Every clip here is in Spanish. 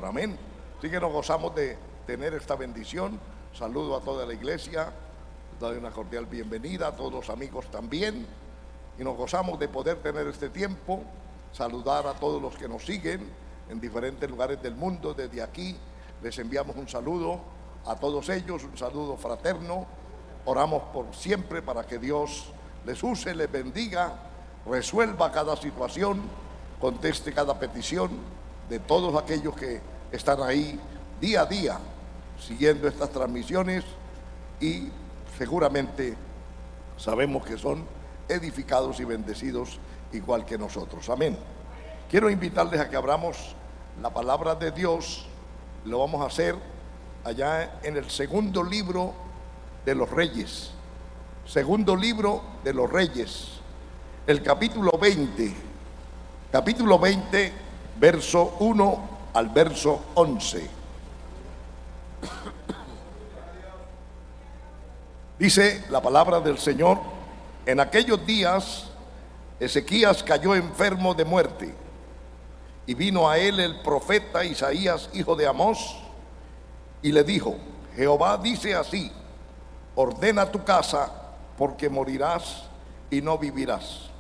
Señor, amén. Así que nos gozamos de tener esta bendición. Saludo a toda la iglesia, doy una cordial bienvenida a todos los amigos también, y nos gozamos de poder tener este tiempo, saludar a todos los que nos siguen en diferentes lugares del mundo. Desde aquí les enviamos un saludo a todos ellos, un saludo fraterno. Oramos por siempre para que Dios les use, les bendiga, resuelva cada situación, conteste cada petición de todos aquellos que están ahí día a día siguiendo estas transmisiones, y seguramente sabemos que son edificados y bendecidos igual que nosotros. Amén. Quiero invitarles a que abramos la palabra de Dios. Lo vamos a hacer allá en el segundo libro de los Reyes. Segundo libro de los Reyes, el capítulo 20, verso 1 al verso 11. Dice la palabra del Señor: en aquellos días Ezequías cayó enfermo de muerte, y vino a él el profeta Isaías, hijo de Amós, y le dijo: Jehová dice así: ordena tu casa, porque morirás y no vivirás.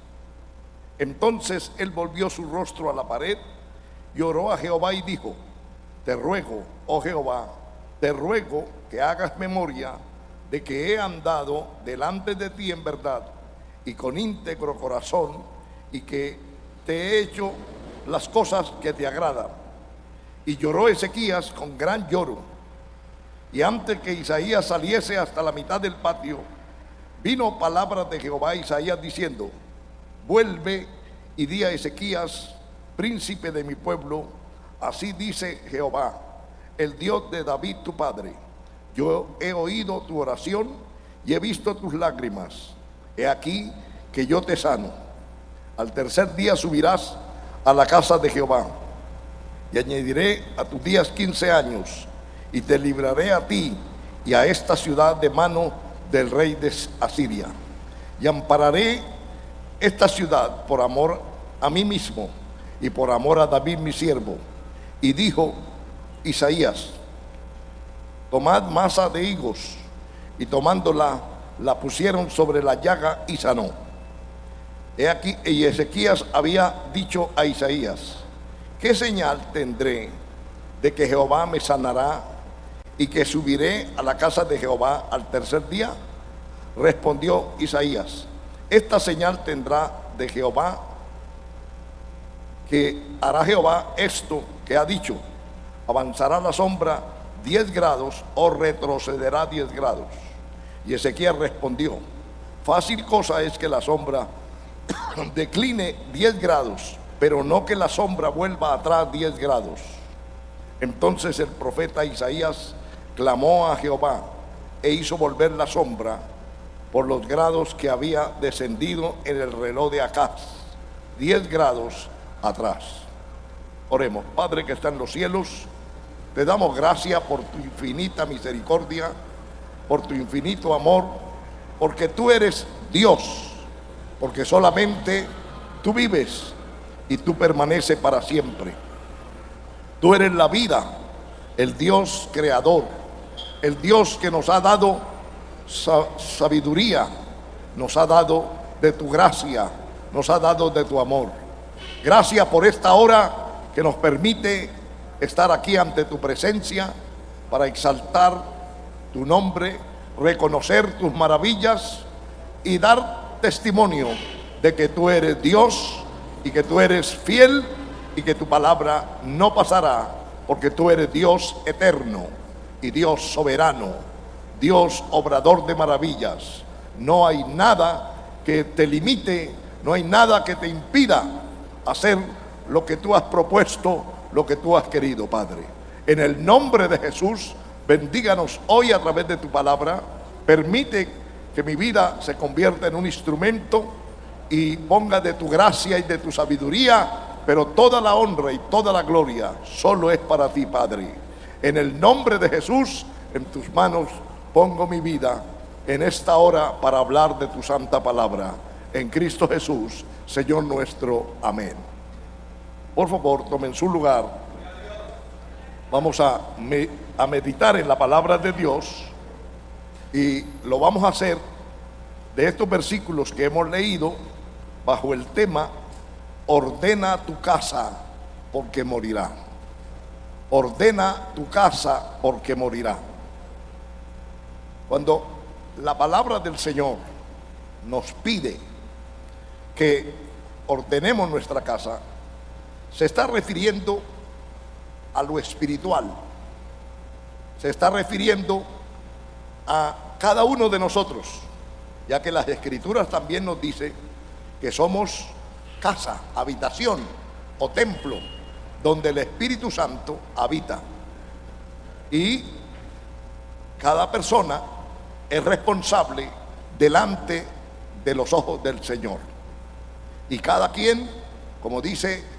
Entonces él volvió su rostro a la pared y oró a Jehová y dijo: te ruego, oh Jehová, te ruego que hagas memoria de que he andado delante de ti en verdad y con íntegro corazón, y que te he hecho las cosas que te agradan. Y lloró Ezequías con gran lloro. Y antes que Isaías saliese hasta la mitad del patio, vino palabra de Jehová a Isaías diciendo: vuelve y di a Ezequías, príncipe de mi pueblo, así dice Jehová, el Dios de David tu padre: yo he oído tu oración y he visto tus lágrimas. He aquí que yo te sano. Al tercer día subirás a la casa de Jehová, y añadiré a tus días 15 años, y te libraré a ti y a esta ciudad de mano del rey de Asiria, y ampararé esta ciudad por amor a mí mismo y por amor a David mi siervo. Y dijo Isaías: tomad masa de higos, y tomándola la pusieron sobre la llaga y sanó. He aquí, y Ezequías había dicho a Isaías: ¿qué señal tendré de que Jehová me sanará y que subiré a la casa de Jehová al tercer día? Respondió Isaías: esta señal tendrá de Jehová, que hará Jehová esto que ha dicho: avanzará la sombra 10 grados o retrocederá 10 grados. Y Ezequías respondió: fácil cosa es que la sombra decline 10 grados, pero no que la sombra vuelva atrás 10 grados. Entonces el profeta Isaías clamó a Jehová e hizo volver la sombra por los grados que había descendido en el reloj de Acaz, 10 grados atrás. Oremos. Padre que está en los cielos, te damos gracias por tu infinita misericordia, por tu infinito amor, porque tú eres Dios, porque solamente tú vives y tú permaneces para siempre. Tú eres la vida, el Dios creador, el Dios que nos ha dado sabiduría, nos ha dado de tu gracia, nos ha dado de tu amor. Gracias por esta hora que nos permite estar aquí ante tu presencia para exaltar tu nombre, reconocer tus maravillas y dar testimonio de que tú eres Dios y que tú eres fiel y que tu palabra no pasará, porque tú eres Dios eterno y Dios soberano, Dios obrador de maravillas. No hay nada que te limite, no hay nada que te impida hacer lo que tú has propuesto, lo que tú has querido, Padre. En el nombre de Jesús, bendíganos hoy a través de tu palabra. Permite que mi vida se convierta en un instrumento y ponga de tu gracia y de tu sabiduría, pero toda la honra y toda la gloria solo es para ti, Padre. En el nombre de Jesús, en tus manos pongo mi vida en esta hora para hablar de tu santa palabra. En Cristo Jesús, Señor nuestro. Amén. Por favor, tomen su lugar. Vamos a meditar en la palabra de Dios y lo vamos a hacer de estos versículos que hemos leído bajo el tema: ordena tu casa porque morirá. Ordena tu casa porque morirá. Cuando la palabra del Señor nos pide que ordenemos nuestra casa, se está refiriendo a lo espiritual, se está refiriendo a cada uno de nosotros, ya que las Escrituras también nos dice que somos casa, habitación o templo donde el Espíritu Santo habita, y cada persona es responsable delante de los ojos del Señor, y cada quien, como dice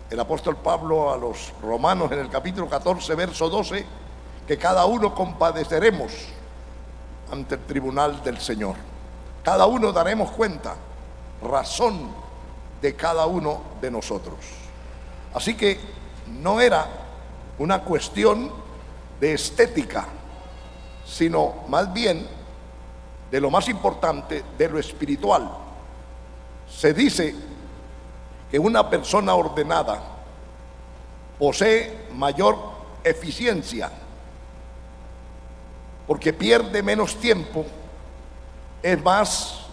el apóstol Pablo a los romanos en el capítulo 14, verso 12, que cada uno compadeceremos ante el tribunal del Señor. Cada uno daremos cuenta, razón de cada uno de nosotros. Así que no era una cuestión de estética, sino más bien de lo más importante, de lo espiritual. Se dice que una persona ordenada posee mayor eficiencia porque pierde menos tiempo, es más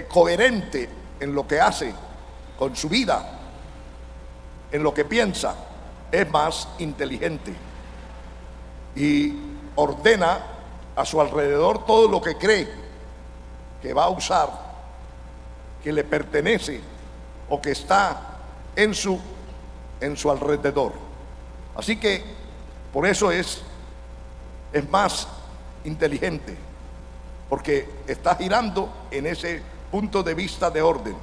coherente en lo que hace con su vida, en lo que piensa, es más inteligente y ordena a su alrededor todo lo que cree que va a usar, que le pertenece o que está en su alrededor. Así que por eso es más inteligente, porque está girando en ese punto de vista de orden,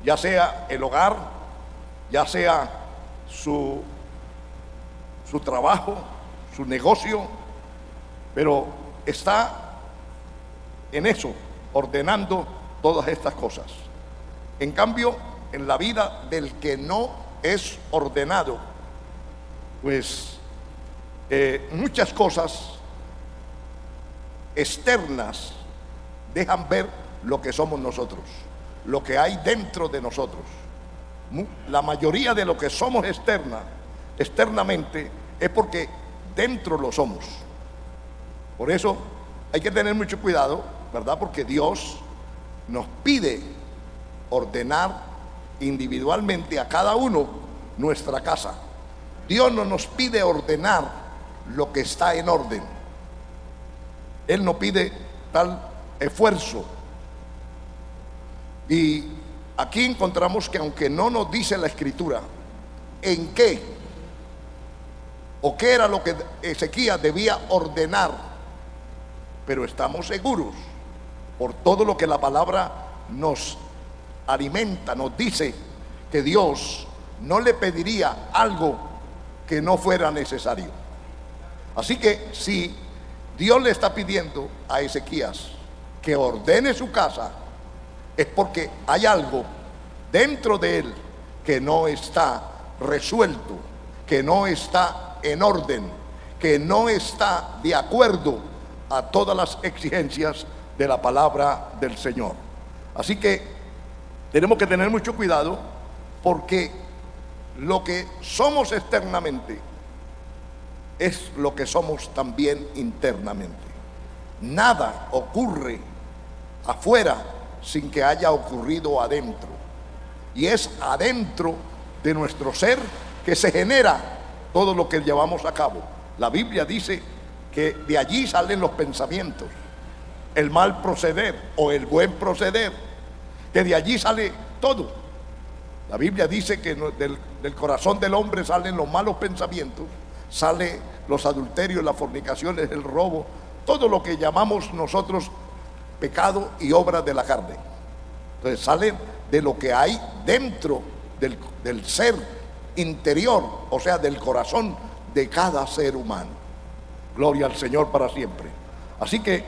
ya sea el hogar, ya sea su trabajo, su negocio, pero está en eso, ordenando todas estas cosas. En cambio, en la vida del que no es ordenado, pues muchas cosas externas dejan ver lo que somos nosotros, lo que hay dentro de nosotros. La mayoría de lo que somos externamente es porque dentro lo somos. Por eso hay que tener mucho cuidado, ¿verdad? Porque Dios nos pide ordenar individualmente a cada uno nuestra casa. Dios no nos pide ordenar lo que está en orden. Él no pide tal esfuerzo. Y aquí encontramos que, aunque no nos dice la Escritura en qué o qué era lo que Ezequías debía ordenar, pero estamos seguros por todo lo que la palabra nos alimenta, nos dice que Dios no le pediría algo que no fuera necesario. Así que si Dios le está pidiendo a Ezequías que ordene su casa, es porque hay algo dentro de él que no está resuelto, que no está en orden, que no está de acuerdo a todas las exigencias de la palabra del Señor. Así que tenemos que tener mucho cuidado, porque lo que somos externamente es lo que somos también internamente. Nada ocurre afuera sin que haya ocurrido adentro, y es adentro de nuestro ser que se genera todo lo que llevamos a cabo. La Biblia dice que de allí salen los pensamientos, el mal proceder o el buen proceder, que de allí sale todo. La Biblia dice que del corazón del hombre salen los malos pensamientos, sale los adulterios, las fornicaciones, el robo, todo lo que llamamos nosotros pecado y obras de la carne. Entonces sale de lo que hay dentro del ser interior, o sea, del corazón de cada ser humano. Gloria al Señor para siempre. Así que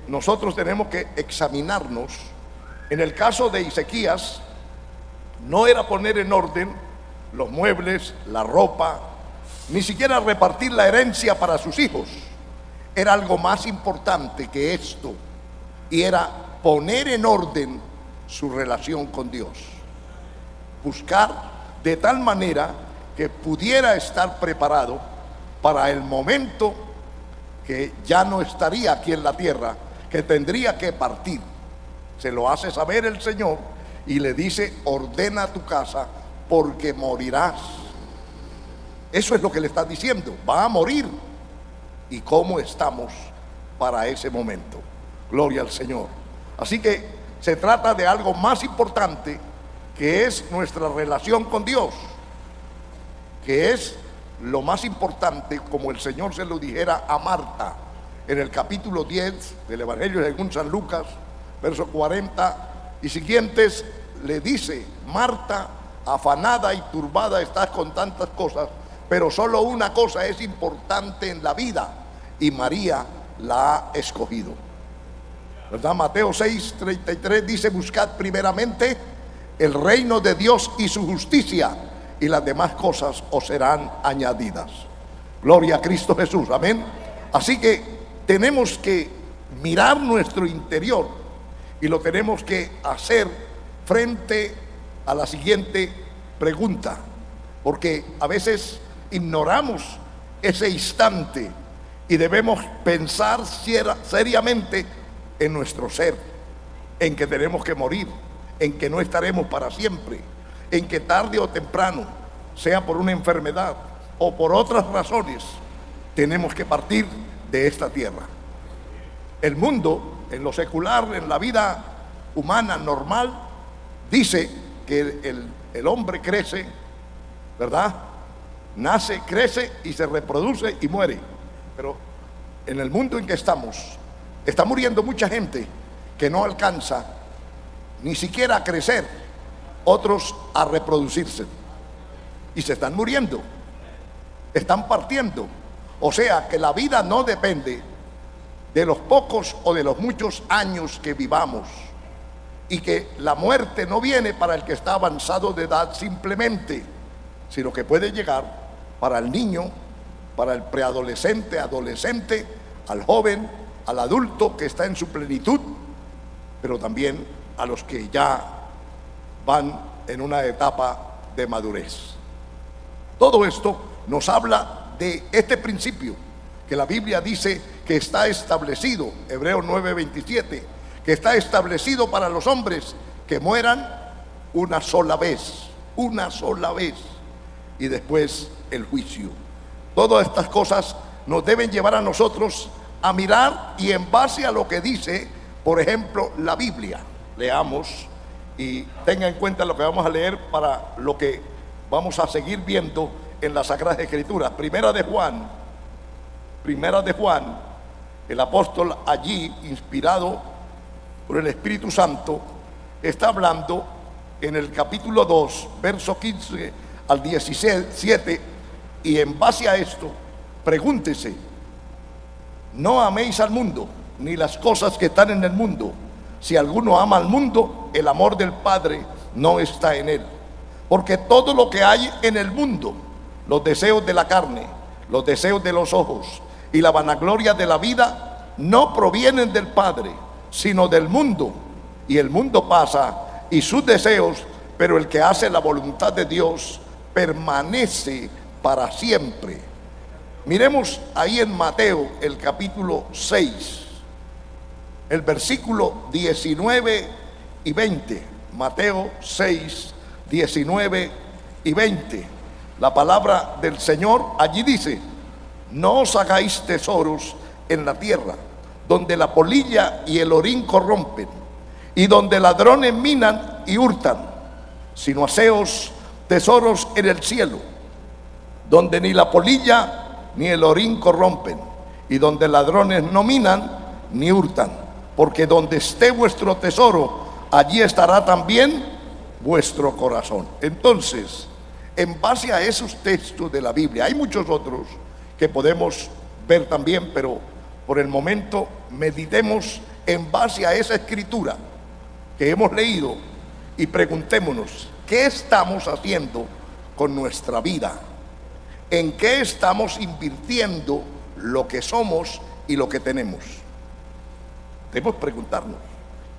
nosotros tenemos que examinarnos. En el caso de Ezequías, no era poner en orden los muebles, la ropa, ni siquiera repartir la herencia para sus hijos. Era algo más importante que esto, y era poner en orden su relación con Dios. Buscar de tal manera que pudiera estar preparado para el momento que ya no estaría aquí en la tierra, que tendría que partir. Se lo hace saber el Señor y le dice: ordena tu casa porque morirás. Eso es lo que le está diciendo, va a morir. ¿Y cómo estamos para ese momento? Gloria al Señor. Así que se trata de algo más importante, que es nuestra relación con Dios, que es lo más importante, como el Señor se lo dijera a Marta en el capítulo 10 del Evangelio según San Lucas, versos 40 y siguientes. Le dice: Marta, afanada y turbada estás con tantas cosas, pero solo una cosa es importante en la vida, y María la ha escogido. ¿Verdad? Mateo 6:33 dice: buscad primeramente el reino de Dios y su justicia, y las demás cosas os serán añadidas. Gloria a Cristo Jesús, amén. Así que tenemos que mirar nuestro interior, y lo tenemos que hacer frente a la siguiente pregunta, porque a veces ignoramos ese instante y debemos pensar seriamente en nuestro ser, en que tenemos que morir, en que no estaremos para siempre, en que tarde o temprano, sea por una enfermedad o por otras razones, tenemos que partir de esta tierra. El mundo, en lo secular, en la vida humana normal, dice que el hombre crece, ¿verdad? Nace, crece y se reproduce y muere. Pero en el mundo en que estamos, está muriendo mucha gente que no alcanza ni siquiera a crecer, otros a reproducirse, y se están muriendo, están partiendo. O sea que la vida no depende de los pocos o de los muchos años que vivamos, y que la muerte no viene para el que está avanzado de edad simplemente, sino que puede llegar para el niño, para el preadolescente, adolescente, al joven, al adulto que está en su plenitud, pero también a los que ya van en una etapa de madurez. Todo esto nos habla de este principio que la Biblia dice que está establecido, Hebreos 9:27, que está establecido para los hombres que mueran una sola vez, y después el juicio. Todas estas cosas nos deben llevar a nosotros a mirar, y en base a lo que dice, por ejemplo, la Biblia, leamos y tenga en cuenta lo que vamos a leer para lo que vamos a seguir viendo en las Sagradas Escrituras. Primera de Juan, el apóstol allí, inspirado por el Espíritu Santo, está hablando en el capítulo 2, verso 15 al 17, y en base a esto, pregúntese: no améis al mundo, ni las cosas que están en el mundo. Si alguno ama al mundo, el amor del Padre no está en él. Porque todo lo que hay en el mundo, los deseos de la carne, los deseos de los ojos y la vanagloria de la vida, no provienen del Padre, sino del mundo. Y el mundo pasa y sus deseos, pero el que hace la voluntad de Dios permanece para siempre. Miremos ahí en Mateo el capítulo 6, el versículo 19 y 20. Mateo 6, 19 y 20. La palabra del Señor allí dice: no os hagáis tesoros en la tierra, donde la polilla y el orín corrompen, y donde ladrones minan y hurtan, sino haceos tesoros en el cielo, donde ni la polilla ni el orín corrompen, y donde ladrones no minan ni hurtan, porque donde esté vuestro tesoro, allí estará también vuestro corazón. Entonces, en base a esos textos de la Biblia, hay muchos otros que podemos ver también, pero por el momento meditemos en base a esa escritura que hemos leído y preguntémonos: ¿qué estamos haciendo con nuestra vida? ¿En qué estamos invirtiendo lo que somos y lo que tenemos? Debemos preguntarnos,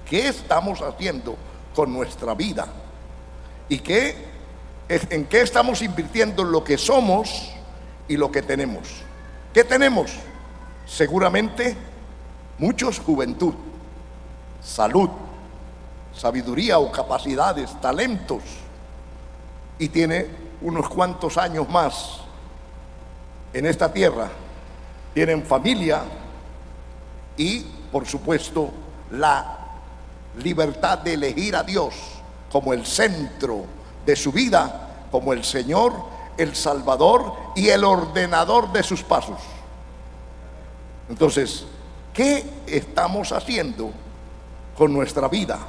¿qué estamos haciendo con nuestra vida? ¿Y en qué estamos invirtiendo lo que somos y lo que tenemos? ¿Qué tenemos? Seguramente muchos: juventud, salud, sabiduría o capacidades, talentos, y tiene unos cuantos años más en esta tierra. Tienen familia y, por supuesto, la libertad de elegir a Dios como el centro de su vida, como el Señor, el Salvador y el ordenador de sus pasos. Entonces, ¿qué estamos haciendo con nuestra vida?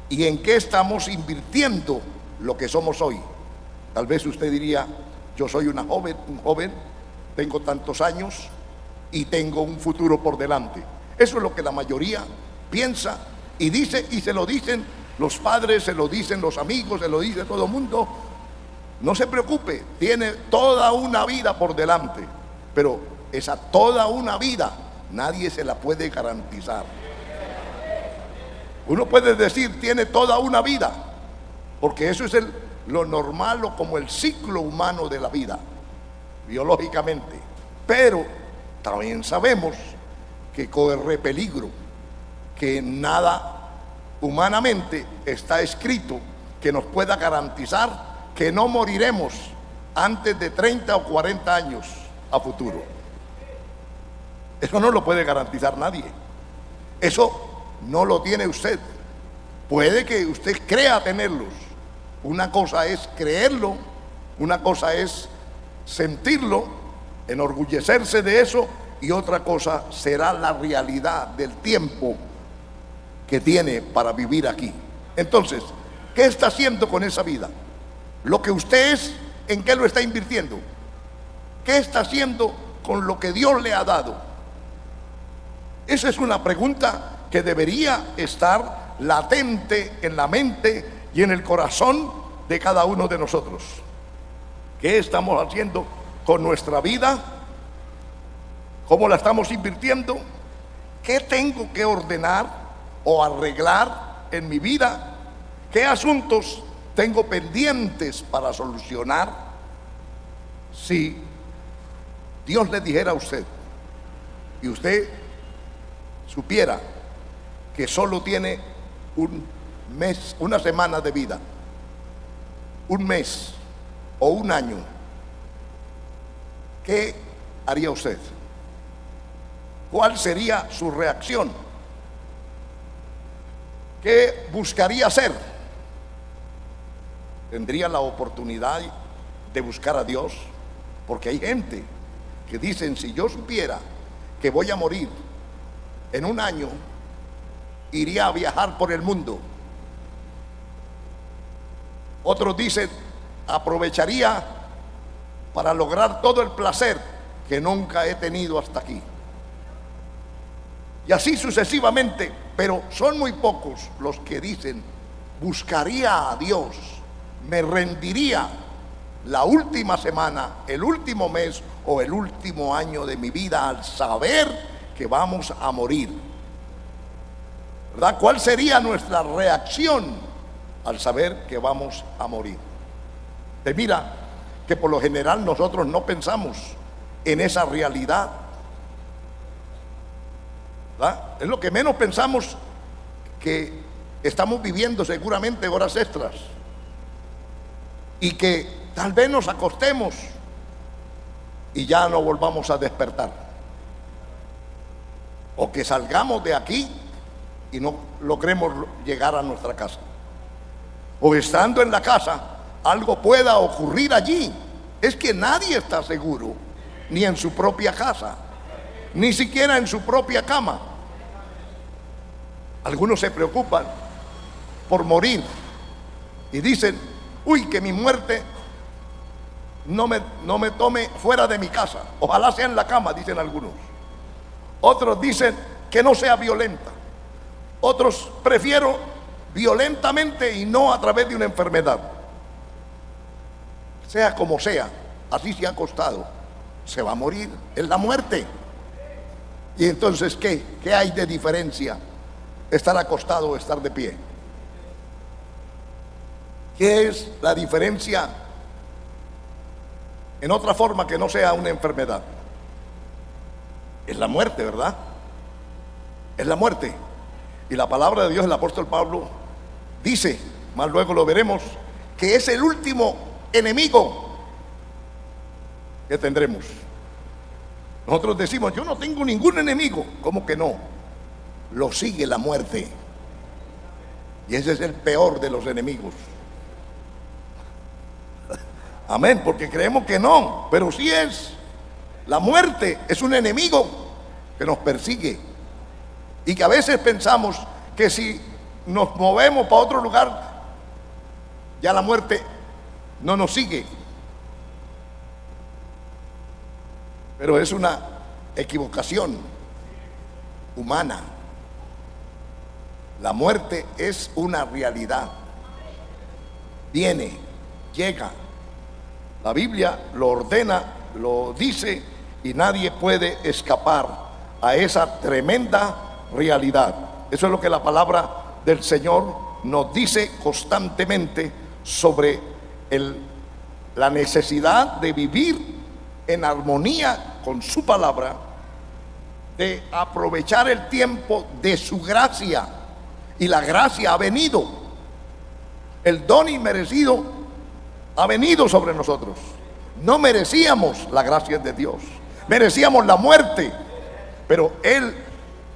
¿Y en qué estamos invirtiendo lo que somos hoy? Tal vez usted diría: yo soy un joven, tengo tantos años y tengo un futuro por delante. Eso es lo que la mayoría piensa y dice, y se lo dicen los padres, se lo dicen los amigos, se lo dice todo el mundo. No se preocupe, tiene toda una vida por delante, pero esa toda una vida nadie se la puede garantizar. Uno puede decir tiene toda una vida, porque eso es lo normal o como el ciclo humano de la vida, biológicamente. Pero también sabemos que corre peligro, que nada humanamente está escrito que nos pueda garantizar que no moriremos antes de 30 o 40 años a futuro. Eso no lo puede garantizar nadie. Eso no lo tiene usted. Puede que usted crea tenerlos. Una cosa es creerlo, una cosa es sentirlo, enorgullecerse de eso, y otra cosa será la realidad del tiempo que tiene para vivir aquí. Entonces, ¿qué está haciendo con esa vida? Lo que usted es, ¿en qué lo está invirtiendo? ¿Qué está haciendo con lo que Dios le ha dado? Esa es una pregunta que debería estar latente en la mente y en el corazón de cada uno de nosotros. ¿Qué estamos haciendo con nuestra vida? ¿Cómo la estamos invirtiendo? ¿Qué tengo que ordenar o arreglar en mi vida? ¿Qué asuntos tengo pendientes para solucionar? Si Dios le dijera a usted y usted supiera que solo tiene un mes, una semana de vida, un mes o un año, ¿qué haría usted? ¿Cuál sería su reacción? ¿Qué buscaría hacer? ¿Tendría la oportunidad de buscar a Dios? Porque hay gente que dicen: si yo supiera que voy a morir en un año, iría a viajar por el mundo. Otros dicen: aprovecharía para lograr todo el placer que nunca he tenido hasta aquí. Y así sucesivamente, pero son muy pocos los que dicen: buscaría a Dios, me rendiría la última semana, el último mes o el último año de mi vida al saber que vamos a morir. ¿Verdad? ¿Cuál sería nuestra reacción al saber que vamos a morir? Mira que por lo general nosotros no pensamos en esa realidad, ¿verdad? Es lo que menos pensamos, que estamos viviendo seguramente horas extras y que tal vez nos acostemos y ya no volvamos a despertar, o que salgamos de aquí y no logremos llegar a nuestra casa, o estando en la casa algo pueda ocurrir allí. Es que nadie está seguro, ni en su propia casa, ni siquiera en su propia cama. Algunos se preocupan por morir y dicen: uy, que mi muerte no me tome fuera de mi casa, ojalá sea en la cama, dicen algunos. Otros dicen que no sea violenta. Otros: prefiero violentamente y no a través de una enfermedad. Sea como sea, así se ha acostado, se va a morir, es la muerte. Y entonces, ¿qué hay de diferencia estar acostado o estar de pie? ¿Qué es la diferencia en otra forma que no sea una enfermedad? Es la muerte, ¿verdad? Es la muerte. Y la palabra de Dios, el apóstol Pablo dice, más luego lo veremos, que es el último enemigo que tendremos. Nosotros decimos, yo no tengo ningún enemigo. ¿Cómo que no? Lo sigue la muerte. Y ese es el peor de los enemigos. Amén, porque creemos que no, pero sí es. La muerte es un enemigo que nos persigue. Y que a veces pensamos que si nos movemos para otro lugar, ya la muerte no nos sigue. Pero es una equivocación humana. La muerte es una realidad. Viene, llega. La Biblia lo ordena, lo dice, y nadie puede escapar a esa tremenda realidad. Eso es lo que la palabra del Señor nos dice constantemente sobre la necesidad de vivir en armonía con su palabra, de aprovechar el tiempo de su gracia. Y la gracia ha venido, el don inmerecido ha venido sobre nosotros. No merecíamos la gracia de Dios, merecíamos la muerte, pero Él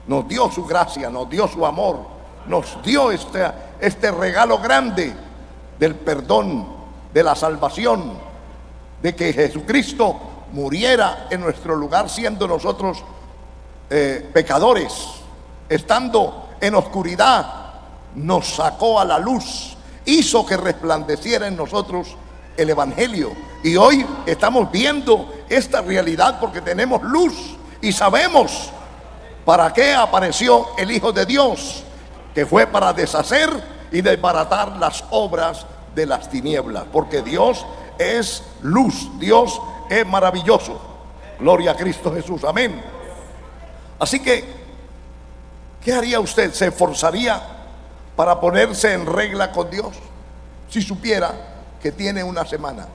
nos dio su gracia, nos dio su amor, nos dio este regalo grande del perdón, de la salvación, de que Jesucristo muriera en nuestro lugar, siendo nosotros pecadores, estando en oscuridad, nos sacó a la luz, hizo que resplandeciera en nosotros el Evangelio. Y hoy estamos viendo esta realidad porque tenemos luz y sabemos para qué apareció el Hijo de Dios, que fue para deshacer y desbaratar las obras de las tinieblas, porque Dios es luz, Dios es maravilloso. Gloria a Cristo Jesús, amén. Así que, ¿qué haría usted? ¿Se esforzaría para ponerse en regla con Dios si supiera que tiene una semana,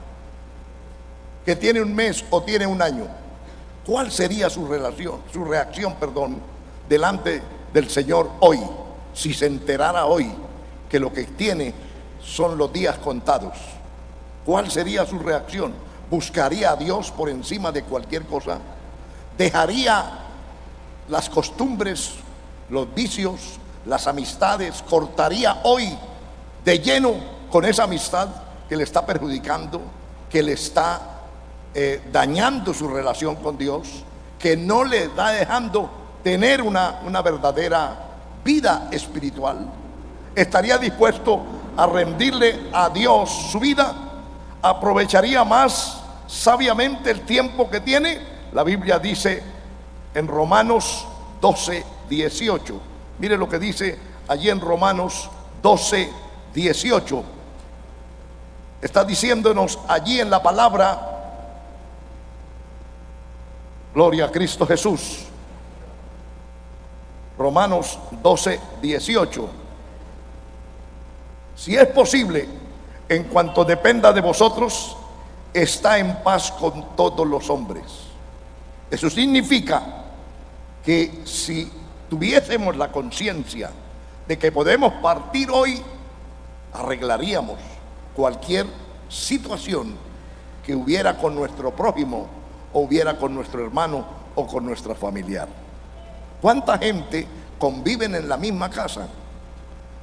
que tiene un mes o tiene un año? ¿Cuál sería su reacción, delante del Señor hoy, si se enterara hoy que lo que tiene son los días contados? ¿Cuál sería su reacción? ¿Buscaría a Dios por encima de cualquier cosa? ¿Dejaría las costumbres, los vicios, las amistades? ¿Cortaría hoy de lleno con esa amistad que le está perjudicando, que le está dañando su relación con Dios, que no le está dejando tener una verdadera vida espiritual? ¿Estaría dispuesto a rendirle a Dios su vida? ¿Aprovecharía más sabiamente el tiempo que tiene? La Biblia dice en Romanos 12, 18. Mire lo que dice allí en Romanos 12, 18. Está diciéndonos allí en la palabra, gloria a Cristo Jesús. Romanos 12, 18. Si es posible, en cuanto dependa de vosotros, está en paz con todos los hombres. Eso significa que si tuviésemos la conciencia de que podemos partir hoy, arreglaríamos cualquier situación que hubiera con nuestro prójimo, o hubiera con nuestro hermano o con nuestra familiar. ¿Cuánta gente conviven en la misma casa?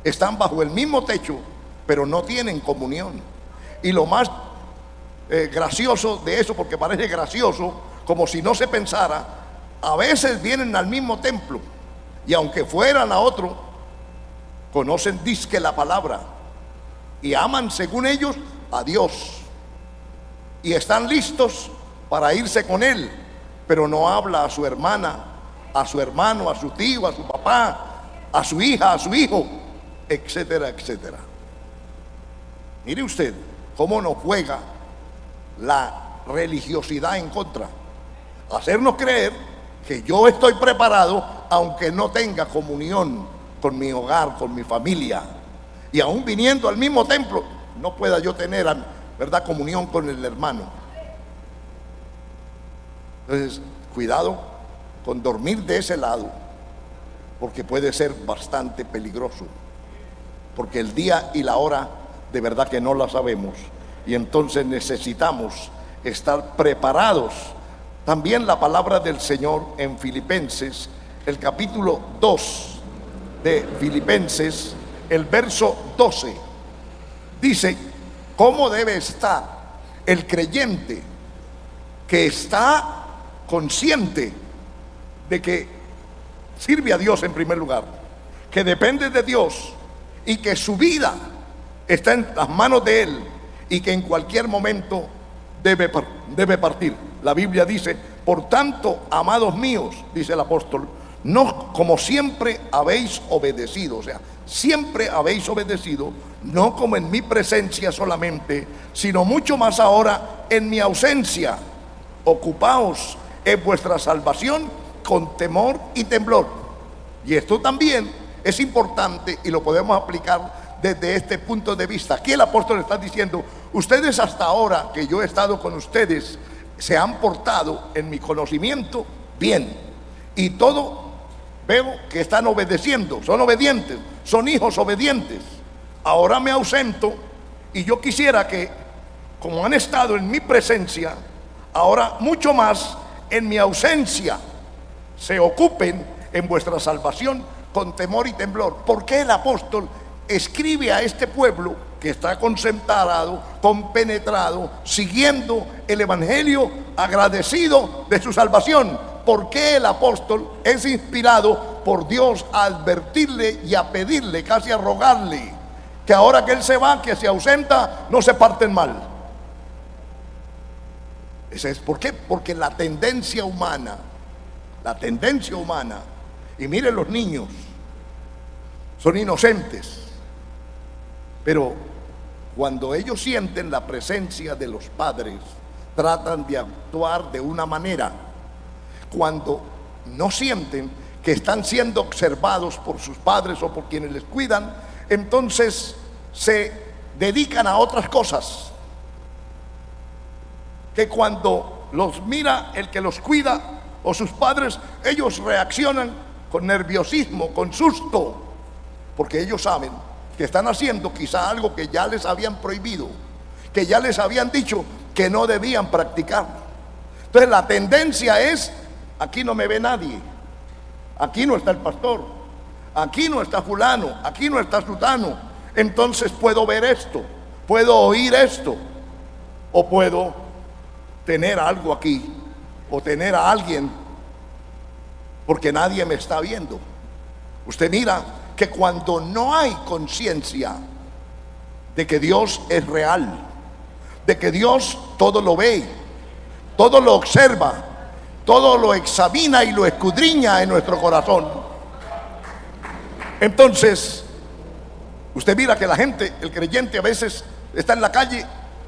Están bajo el mismo techo, pero no tienen comunión. Y lo más gracioso de eso, porque parece gracioso, como si no se pensara, a veces vienen al mismo templo y aunque fueran a otro, conocen dizque la palabra y aman según ellos a Dios y están listos para irse con Él, pero no habla a su hermana, a su hermano, a su tío, a su papá, a su hija, a su hijo, etcétera, etcétera. Mire usted cómo nos juega la religiosidad en contra. Hacernos creer que yo estoy preparado aunque no tenga comunión con mi hogar, con mi familia. Y aún viniendo al mismo templo, no pueda yo tener, ¿verdad?, comunión con el hermano. Entonces, cuidado con dormir de ese lado, porque puede ser bastante peligroso. Porque el día y la hora de verdad que no la sabemos. Y entonces necesitamos estar preparados. También la palabra del Señor en Filipenses, el capítulo 2 de Filipenses, el verso 12, dice cómo debe estar el creyente que está consciente de que sirve a Dios en primer lugar, que depende de Dios y que su vida está en las manos de Él y que en cualquier momento debe partir. La Biblia dice: por tanto, amados míos, dice el apóstol, no como siempre habéis obedecido, o sea, siempre habéis obedecido, no como en mi presencia solamente, sino mucho más ahora en mi ausencia. Ocupaos en vuestra salvación con temor y temblor. Y esto también es importante y lo podemos aplicar desde este punto de vista. Aquí el apóstol está diciendo: ustedes hasta ahora que yo he estado con ustedes se han portado en mi conocimiento bien, y todo veo que están obedeciendo, son obedientes, son hijos obedientes. Ahora me ausento y yo quisiera que, como han estado en mi presencia, ahora mucho más en mi ausencia se ocupen en vuestra salvación con temor y temblor. ¿Por qué el apóstol escribe a este pueblo que está concentrado, compenetrado, siguiendo el evangelio, agradecido de su salvación? ¿Por qué el apóstol es inspirado por Dios a advertirle y a pedirle, casi a rogarle, que ahora que él se va, que se ausenta, no se parten mal? Ese es por qué, porque la tendencia humana, y miren, los niños son inocentes, pero cuando ellos sienten la presencia de los padres, tratan de actuar de una manera. Cuando no sienten que están siendo observados por sus padres o por quienes les cuidan, entonces se dedican a otras cosas. Que cuando los mira el que los cuida o sus padres, ellos reaccionan con nerviosismo, con susto, porque ellos saben que están haciendo quizá algo que ya les habían prohibido, que ya les habían dicho que no debían practicar. Entonces la tendencia es: aquí no me ve nadie, aquí no está el pastor, aquí no está fulano, aquí no está sutano, entonces puedo ver esto, puedo oír esto, o puedo tener algo aquí, o tener a alguien, porque nadie me está viendo. Usted mira que cuando no hay conciencia de que Dios es real, de que Dios todo lo ve, todo lo observa, todo lo examina y lo escudriña en nuestro corazón, entonces usted mira que la gente, el creyente, a veces está en la calle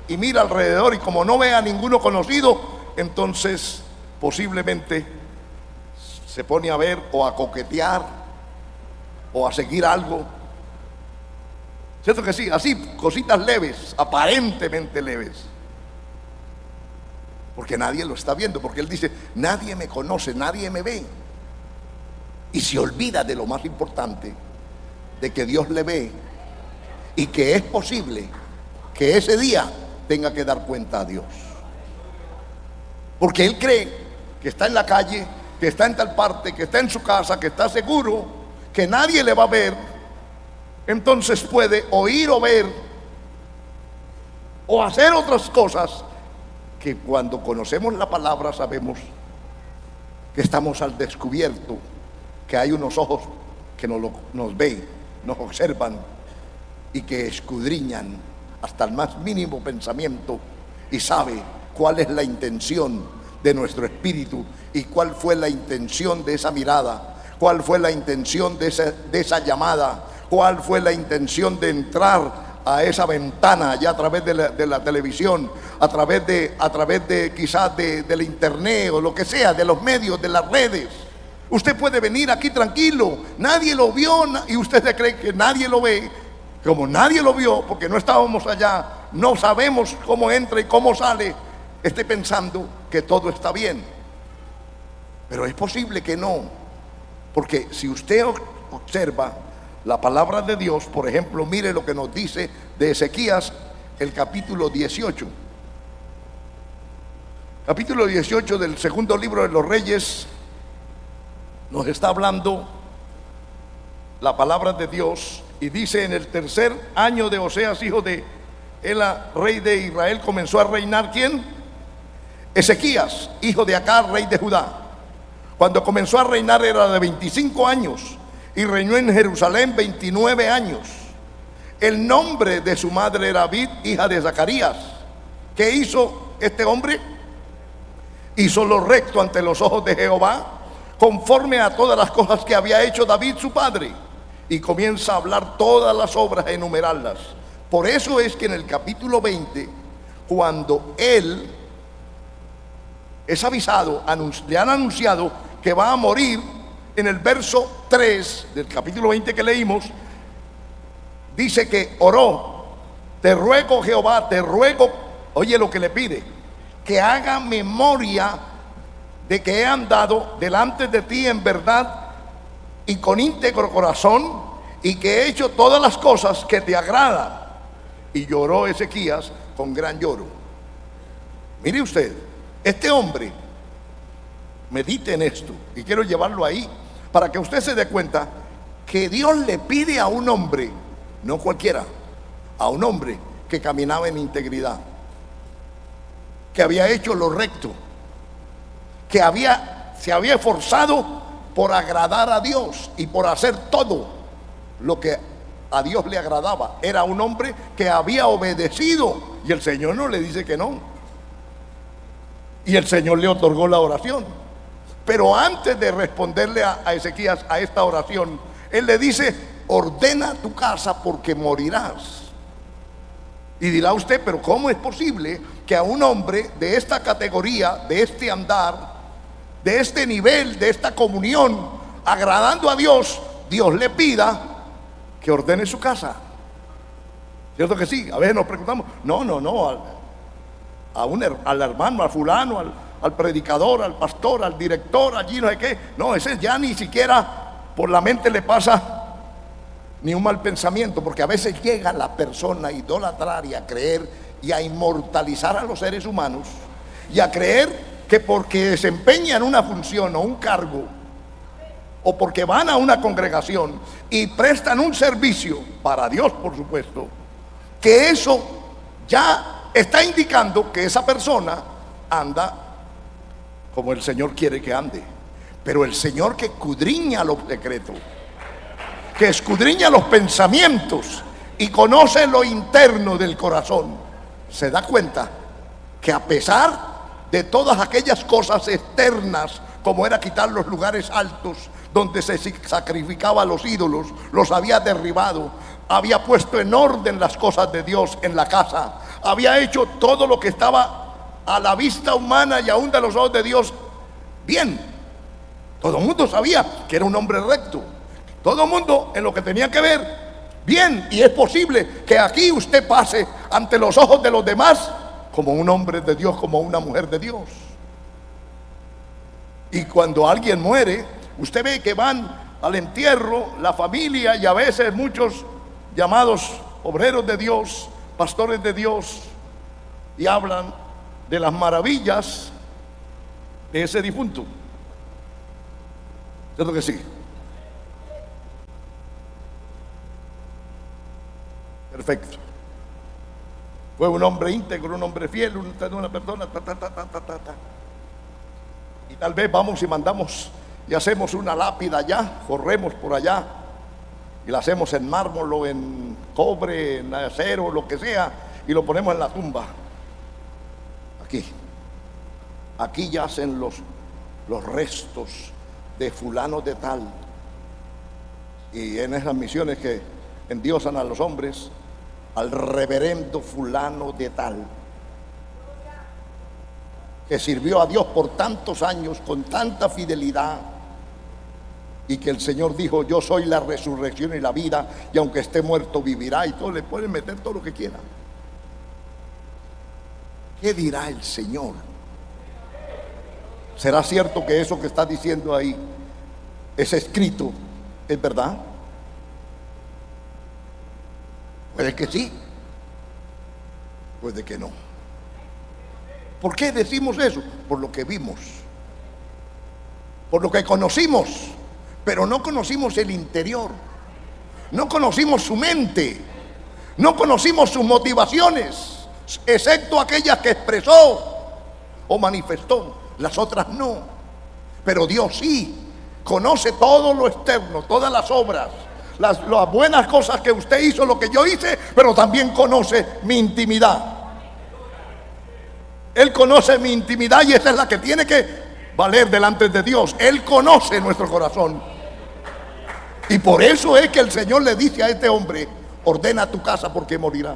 y mira alrededor, y como no ve a ninguno conocido, entonces posiblemente se pone a ver o a coquetear o a seguir algo. ¿Cierto que sí? Así, cositas leves, aparentemente leves, porque nadie lo está viendo, porque él dice: nadie me conoce, nadie me ve. Y se olvida de lo más importante, de que Dios le ve y que es posible que ese día tenga que dar cuenta a Dios, porque él cree que está en la calle, que está en tal parte, que está en su casa, que está seguro, que nadie le va a ver. Entonces puede oír o ver o hacer otras cosas que, cuando conocemos la palabra, sabemos que estamos al descubierto, que hay unos ojos que nos ven, nos observan y que escudriñan hasta el más mínimo pensamiento, y sabe cuál es la intención de nuestro espíritu y cuál fue la intención de esa mirada, cuál fue la intención de esa llamada, cuál fue la intención de entrar a esa ventana allá a través de la televisión, a través de quizás del internet o lo que sea, de los medios, de las redes. Usted puede venir aquí tranquilo, nadie lo vio y usted se cree que nadie lo ve. Como nadie lo vio, porque no estábamos allá, no sabemos cómo entra y cómo sale, esté pensando que todo está bien. Pero es posible que no, porque si usted observa la palabra de Dios, por ejemplo, mire lo que nos dice de Ezequías, el capítulo 18. Capítulo 18 del segundo libro de los Reyes, nos está hablando la palabra de Dios, y dice: en el tercer año de Oseas, hijo de Ela, rey de Israel, comenzó a reinar, ¿quién? Ezequías, hijo de Acaz, rey de Judá. Cuando comenzó a reinar era de 25 años y reinó en Jerusalén 29 años. El nombre de su madre era Abid, hija de Zacarías. ¿Qué hizo este hombre? Hizo lo recto ante los ojos de Jehová, conforme a todas las cosas que había hecho David su padre. Y comienza a hablar todas las obras, a enumerarlas. Por eso es que en el capítulo 20, cuando él es avisado, le han anunciado que va a morir, en el verso 3 del capítulo 20 que leímos, dice que oró: te ruego, Jehová, te ruego, oye lo que le pide, que haga memoria de que he andado delante de ti en verdad y con íntegro corazón, y que he hecho todas las cosas que te agradan. Y lloró Ezequías con gran lloro. Mire usted, este hombre, medite en esto, y quiero llevarlo ahí para que usted se dé cuenta que Dios le pide a un hombre, no cualquiera, a un hombre que caminaba en integridad, que había hecho lo recto, que se había esforzado por agradar a Dios y por hacer todo lo que a Dios le agradaba. Era un hombre que había obedecido, y el Señor no le dice que no, y el Señor le otorgó la oración. Pero antes de responderle a Ezequías a esta oración, él le dice: ordena tu casa porque morirás. Y dirá usted: pero ¿cómo es posible que a un hombre de esta categoría, de este andar, de este nivel, de esta comunión, agradando a Dios, Dios le pida que ordene su casa? ¿Cierto que sí? A veces nos preguntamos: al hermano, al fulano, al predicador, al pastor, al director, allí no sé qué. No, ese ya ni siquiera por la mente le pasa ni un mal pensamiento, porque a veces llega la persona a idolatrar y a creer y a inmortalizar a los seres humanos, y a creer que porque desempeñan una función o un cargo, o porque van a una congregación y prestan un servicio para Dios, por supuesto, que eso ya está indicando que esa persona anda como el Señor quiere que ande. Pero el Señor, que escudriña los secretos, que escudriña los pensamientos y conoce lo interno del corazón, se da cuenta que a pesar de todas aquellas cosas externas, como era quitar los lugares altos donde se sacrificaba a los ídolos, los había derribado, había puesto en orden las cosas de Dios en la casa, había hecho todo lo que estaba a la vista humana y aún de los ojos de Dios bien. Todo el mundo sabía que era un hombre recto, todo el mundo en lo que tenía que ver bien. Y es posible que aquí usted pase ante los ojos de los demás como un hombre de Dios, como una mujer de Dios. Y cuando alguien muere, usted ve que van al entierro la familia, y a veces muchos llamados obreros de Dios, pastores de Dios, y hablan de las maravillas de ese difunto. ¿Cierto que sí? Perfecto. Fue un hombre íntegro, un hombre fiel, una persona y tal vez vamos y mandamos y hacemos una lápida allá, corremos por allá y la hacemos en mármol o en cobre, en acero, lo que sea, y lo ponemos en la tumba. Aquí yacen los restos de fulano de tal. Y en esas misiones que endiosan a los hombres, al reverendo fulano de tal, que sirvió a Dios por tantos años con tanta fidelidad, y que el Señor dijo: yo soy la resurrección y la vida, y aunque esté muerto vivirá, y todo, le pueden meter todo lo que quieran. ¿Qué dirá el Señor? ¿Será cierto que eso que está diciendo ahí es escrito, es verdad? Puede que sí, puede que no. ¿Por qué decimos eso? Por lo que vimos, por lo que conocimos, pero no conocimos el interior, no conocimos su mente, no conocimos sus motivaciones, excepto aquellas que expresó o manifestó. Las otras no. Pero Dios sí conoce todo lo externo, todas las obras, las buenas cosas que usted hizo, lo que yo hice, pero también conoce mi intimidad. Él conoce mi intimidad, y esa es la que tiene que valer delante de Dios. Él conoce nuestro corazón, y por eso es que el Señor le dice a este hombre: ordena tu casa porque morirá.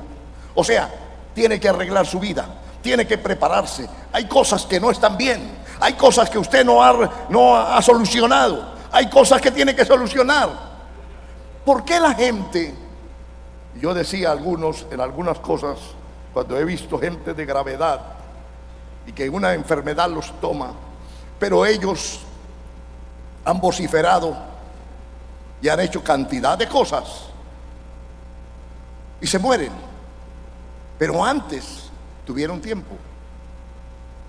O sea, tiene que arreglar su vida, tiene que prepararse. Hay cosas que no están bien, hay cosas que usted no ha solucionado, hay cosas que tiene que solucionar. ¿Por qué la gente? Yo decía en algunas cosas, cuando he visto gente de gravedad y que una enfermedad los toma, pero ellos han vociferado y han hecho cantidad de cosas y se mueren, pero antes tuvieron tiempo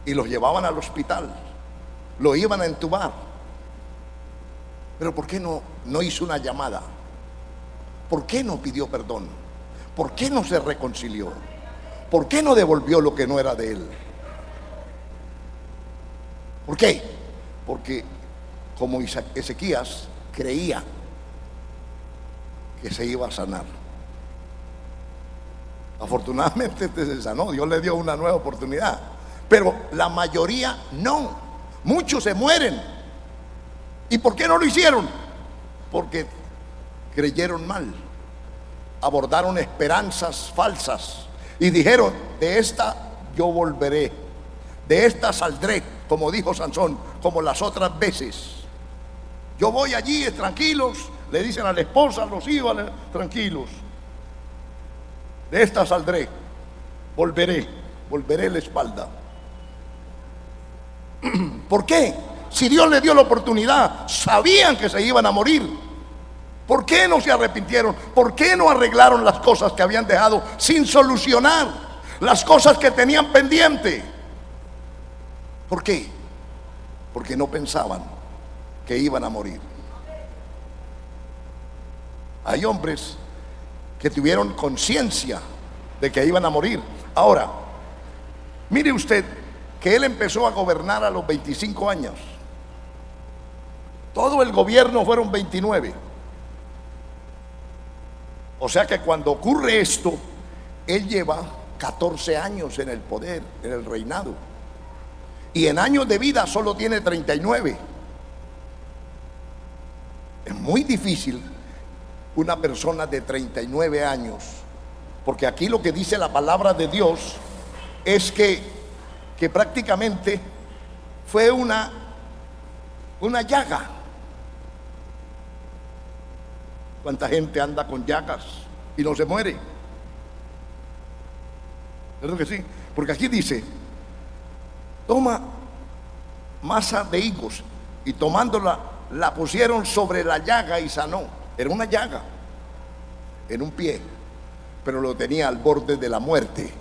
y los llevaban al hospital, lo iban a entubar. Pero ¿por qué no hizo una llamada? ¿Por qué no pidió perdón? ¿Por qué no se reconcilió? ¿Por qué no devolvió lo que no era de él? ¿Por qué? Porque como Ezequías creía que se iba a sanar. Afortunadamente se sanó, Dios le dio una nueva oportunidad, pero la mayoría no. Muchos se mueren. ¿Y por qué no lo hicieron? Porque creyeron mal, abordaron esperanzas falsas y dijeron: de esta yo volveré, de esta saldré, como dijo Sansón, como las otras veces. Yo voy allí tranquilos, le dicen a la esposa, a los hijos, tranquilos, de esta saldré, volveré la espalda. ¿Por qué? Si Dios le dio la oportunidad, sabían que se iban a morir. ¿Por qué no se arrepintieron? ¿Por qué no arreglaron las cosas que habían dejado sin solucionar? Las cosas que tenían pendiente. ¿Por qué? Porque no pensaban que iban a morir. Hay hombres que tuvieron conciencia de que iban a morir. Ahora, mire usted que él empezó a gobernar a los 25 años. Todo el gobierno fueron 29. O sea que cuando ocurre esto, él lleva 14 años en el poder, en el reinado. Y en años de vida solo tiene 39. Es muy difícil una persona de 39 años, porque aquí lo que dice la palabra de Dios es que prácticamente fue una llaga. ¿Cuánta gente anda con llagas y no se muere? ¿Verdad que sí? Porque aquí dice: toma masa de higos, y tomándola la pusieron sobre la llaga y sanó. Era una llaga en un pie, pero lo tenía al borde de la muerte.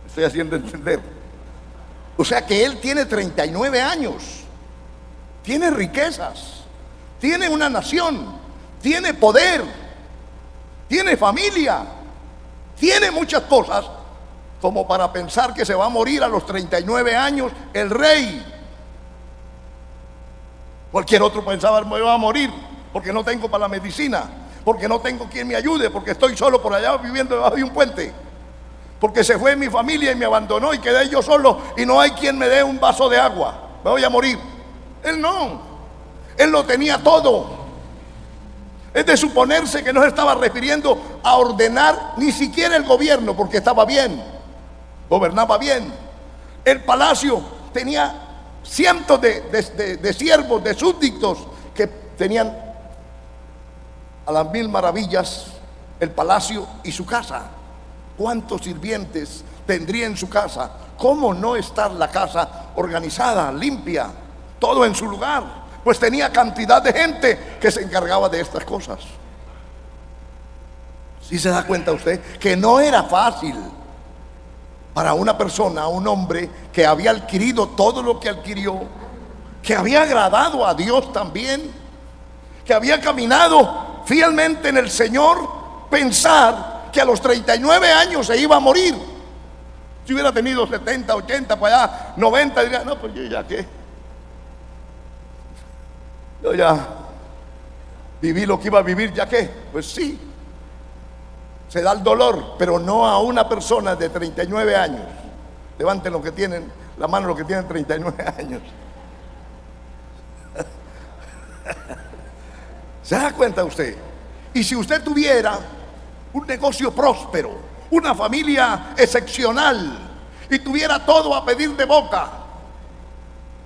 Estoy haciendo entender. O sea que él tiene 39 años, tiene riquezas, tiene una nación, tiene poder, tiene familia, tiene muchas cosas como para pensar que se va a morir a los 39 años el rey. Cualquier otro pensaba: me va a morir porque no tengo para la medicina, porque no tengo quien me ayude, porque estoy solo por allá viviendo debajo de un puente, porque se fue mi familia y me abandonó y quedé yo solo y no hay quien me dé un vaso de agua, me voy a morir. Él no, él lo tenía todo. Es de suponerse que no se estaba refiriendo a ordenar ni siquiera el gobierno, porque estaba bien, gobernaba bien. El palacio tenía cientos de siervos, de súbditos, que tenían a las mil maravillas el palacio y su casa. ¿Cuántos sirvientes tendría en su casa? ¿Cómo no estar la casa organizada, limpia, todo en su lugar? Pues tenía cantidad de gente que se encargaba de estas cosas. ¿Sí se da cuenta usted que no era fácil para una persona, un hombre que había adquirido todo lo que adquirió, que había agradado a Dios también, que había caminado fielmente en el Señor, pensar que a los 39 años se iba a morir? Si hubiera tenido 70, 80, para allá 90, diría, no, pues yo ya qué, yo ya viví lo que iba a vivir, ya qué. Pues sí, se da el dolor, pero no a una persona de 39 años. Levanten lo que tienen, la mano los que tienen 39 años. ¿Se da cuenta usted? Y si usted tuviera un negocio próspero, una familia excepcional, y tuviera todo a pedir de boca,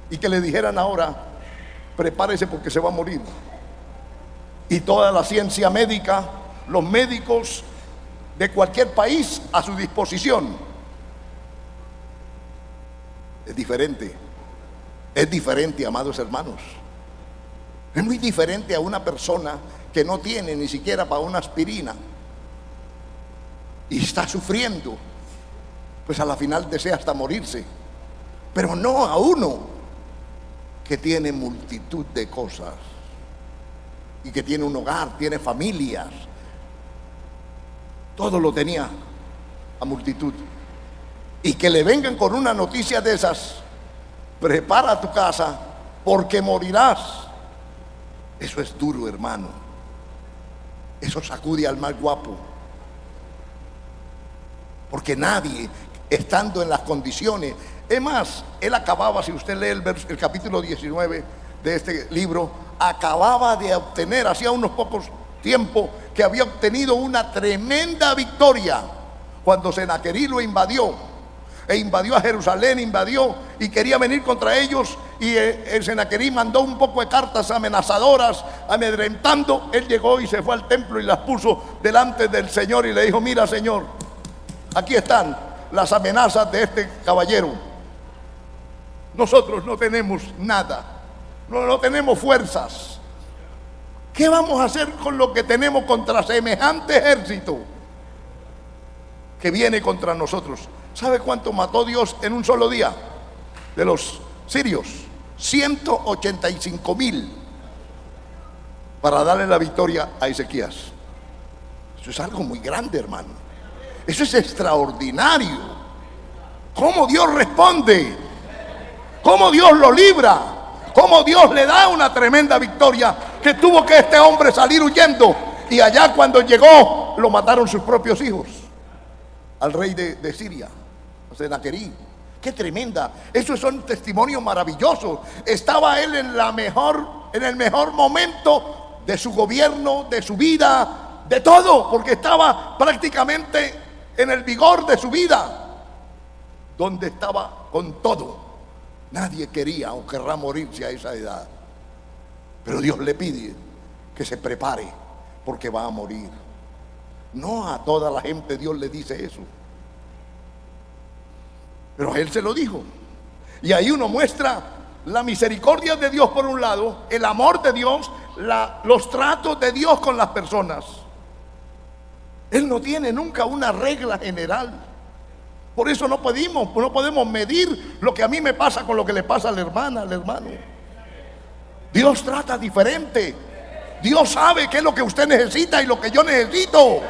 y que le dijeran ahora, prepárese porque se va a morir, y toda la ciencia médica, los médicos de cualquier país a su disposición, es diferente, amados hermanos. Es muy diferente a una persona que no tiene ni siquiera para una aspirina y está sufriendo, pues a la final desea hasta morirse. Pero no a uno que tiene multitud de cosas y que tiene un hogar, tiene familias, todo lo tenía a multitud, y que le vengan con una noticia de esas: prepara tu casa porque morirás. Eso es duro, hermano. Eso sacude al más guapo, porque nadie, estando en las condiciones, es más, él acababa, si usted lee el capítulo 19 de este libro, acababa de obtener, hacía unos pocos tiempos, que había obtenido una tremenda victoria cuando Sennacherib lo invadió, e invadió a Jerusalén, invadió y quería venir contra ellos, y el Sennacherib mandó un poco de cartas amenazadoras, amedrentando. Él llegó y se fue al templo y las puso delante del Señor y le dijo: mira, Señor, aquí están las amenazas de este caballero. Nosotros no tenemos nada, no tenemos fuerzas. ¿Qué vamos a hacer con lo que tenemos contra semejante ejército que viene contra nosotros? ¿Sabe cuánto mató Dios en un solo día de los sirios? 185,000 para darle la victoria a Ezequías. Eso es algo muy grande, hermano. Eso es extraordinario. ¿Cómo Dios responde? ¿Cómo Dios lo libra? ¿Cómo Dios le da una tremenda victoria? Que tuvo que este hombre salir huyendo, y allá cuando llegó lo mataron sus propios hijos, al rey de Siria, Sennacherib. Qué tremenda. Esos son testimonios maravillosos. Estaba él en el mejor momento de su gobierno, de su vida, de todo, porque estaba prácticamente en el vigor de su vida, donde estaba con todo. Nadie quería o querrá morirse a esa edad, pero Dios le pide que se prepare porque va a morir. No a toda la gente Dios le dice eso, pero a él se lo dijo. Y ahí uno muestra la misericordia de Dios por un lado, el amor de Dios, los tratos de Dios con las personas. Él no tiene nunca una regla general. Por eso no podemos medir lo que a mí me pasa con lo que le pasa a la hermana, al hermano. Dios trata diferente. Dios sabe qué es lo que usted necesita y lo que yo necesito.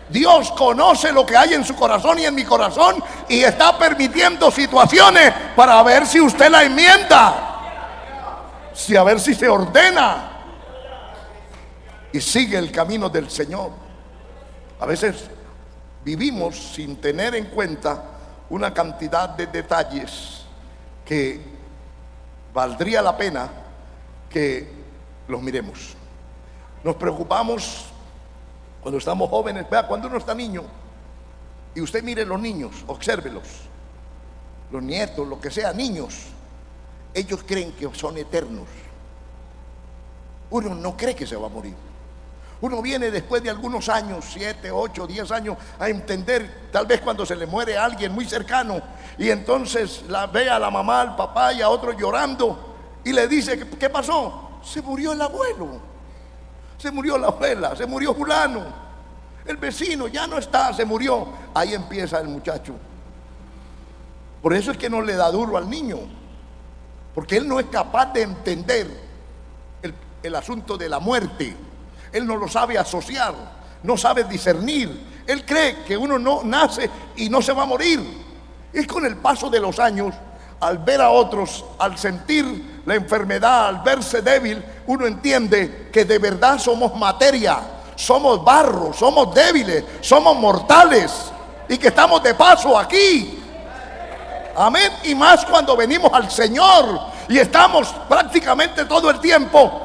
Dios conoce lo que hay en su corazón y en mi corazón, y está permitiendo situaciones para ver si usted la enmienda, a ver si se ordena y sigue el camino del Señor. A veces vivimos sin tener en cuenta una cantidad de detalles que valdría la pena que los miremos. Nos preocupamos cuando estamos jóvenes. Vea, cuando uno está niño, y usted mire los niños, obsérvelos, los nietos, lo que sea, niños, ellos creen que son eternos. Uno no cree que se va a morir. Uno viene después de algunos años, 7, 8, 10 años, a entender, tal vez cuando se le muere a alguien muy cercano, y entonces la ve a la mamá, al papá y a otro llorando, y le dice: ¿qué pasó? Se murió el abuelo, se murió la abuela, se murió fulano, el vecino ya no está, se murió. Ahí empieza el muchacho. Por eso es que no le da duro al niño, porque él no es capaz de entender el asunto de la muerte. Él no lo sabe asociar, no sabe discernir. Él cree que uno no nace y no se va a morir. Y con el paso de los años, al ver a otros, al sentir la enfermedad, al verse débil, uno entiende que de verdad somos materia, somos barro, somos débiles, somos mortales, y que estamos de paso aquí. Amén. Y más cuando venimos al Señor y estamos prácticamente todo el tiempo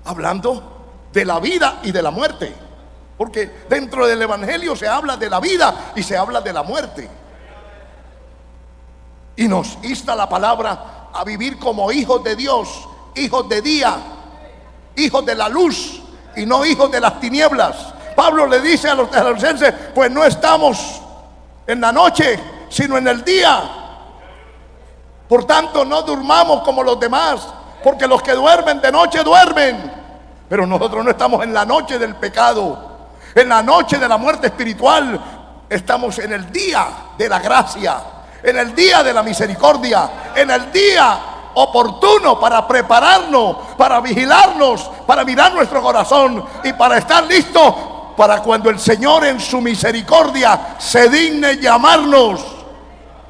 hablando de la vida y de la muerte, porque dentro del Evangelio se habla de la vida y se habla de la muerte, y nos insta la palabra a vivir como hijos de Dios, hijos de día, hijos de la luz y no hijos de las tinieblas. Pablo le dice a los tesalonicenses: pues no estamos en la noche, sino en el día. Por tanto, no durmamos como los demás, porque los que duermen de noche duermen. Pero nosotros no estamos en la noche del pecado, en la noche de la muerte espiritual. Estamos en el día de la gracia, en el día de la misericordia, en el día oportuno para prepararnos, para vigilarnos, para mirar nuestro corazón y para estar listos para cuando el Señor en su misericordia se digne llamarnos.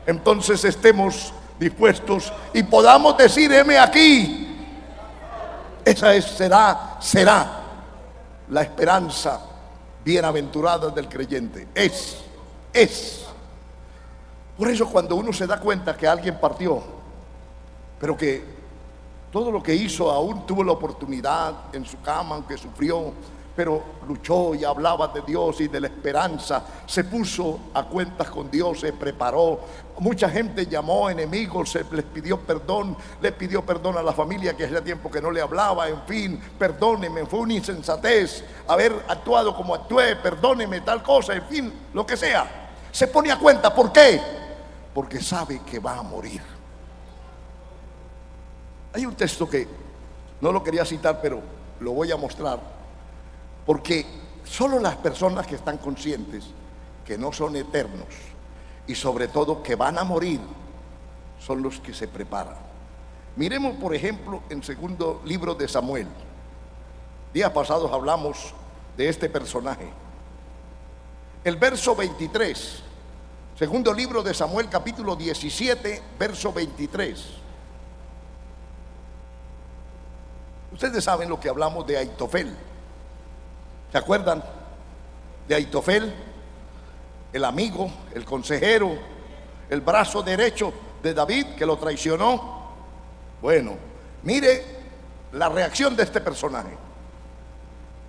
Entonces estemos dispuestos y podamos decir: heme aquí. Esa será la esperanza bienaventurada del creyente. Es. Por eso cuando uno se da cuenta que alguien partió, pero que todo lo que hizo, aún tuvo la oportunidad en su cama, aunque sufrió, pero luchó y hablaba de Dios y de la esperanza, se puso a cuentas con Dios, se preparó. Mucha gente llamó enemigos, les pidió perdón, le pidió perdón a la familia que hacía tiempo que no le hablaba. En fin, perdóneme, fue una insensatez haber actuado como actué, perdóneme tal cosa, en fin, lo que sea. Se pone a cuenta. ¿Por qué? Porque sabe que va a morir. Hay un texto que no lo quería citar, pero lo voy a mostrar, porque solo las personas que están conscientes que no son eternos y sobre todo que van a morir son los que se preparan. Miremos por ejemplo en segundo libro de Samuel. Días pasados hablamos de este personaje. El verso 23, segundo libro de Samuel, capítulo 17, verso 23. Ustedes saben lo que hablamos de Aitofel. ¿Se acuerdan de Aitofel? El amigo, el consejero, el brazo derecho de David que lo traicionó. Bueno, mire la reacción de este personaje.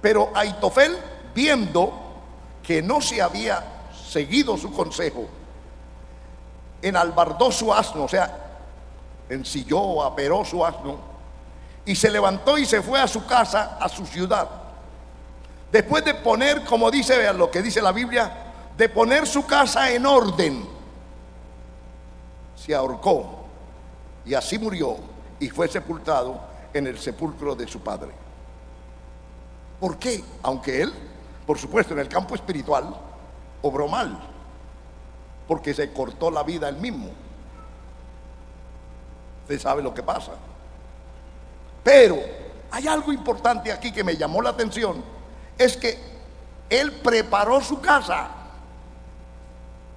Pero Aitofel, viendo que no se había seguido su consejo, enalbardó su asno, o sea, ensilló, aperó su asno, y se levantó y se fue a su casa, a su ciudad. Después de poner, como dice, vean lo que dice la Biblia, de poner su casa en orden, se ahorcó y así murió y fue sepultado en el sepulcro de su padre. ¿Por qué? Aunque él, por supuesto, en el campo espiritual obró mal, porque se cortó la vida él mismo. Usted sabe lo que pasa. Pero hay algo importante aquí que me llamó la atención, es que él preparó su casa.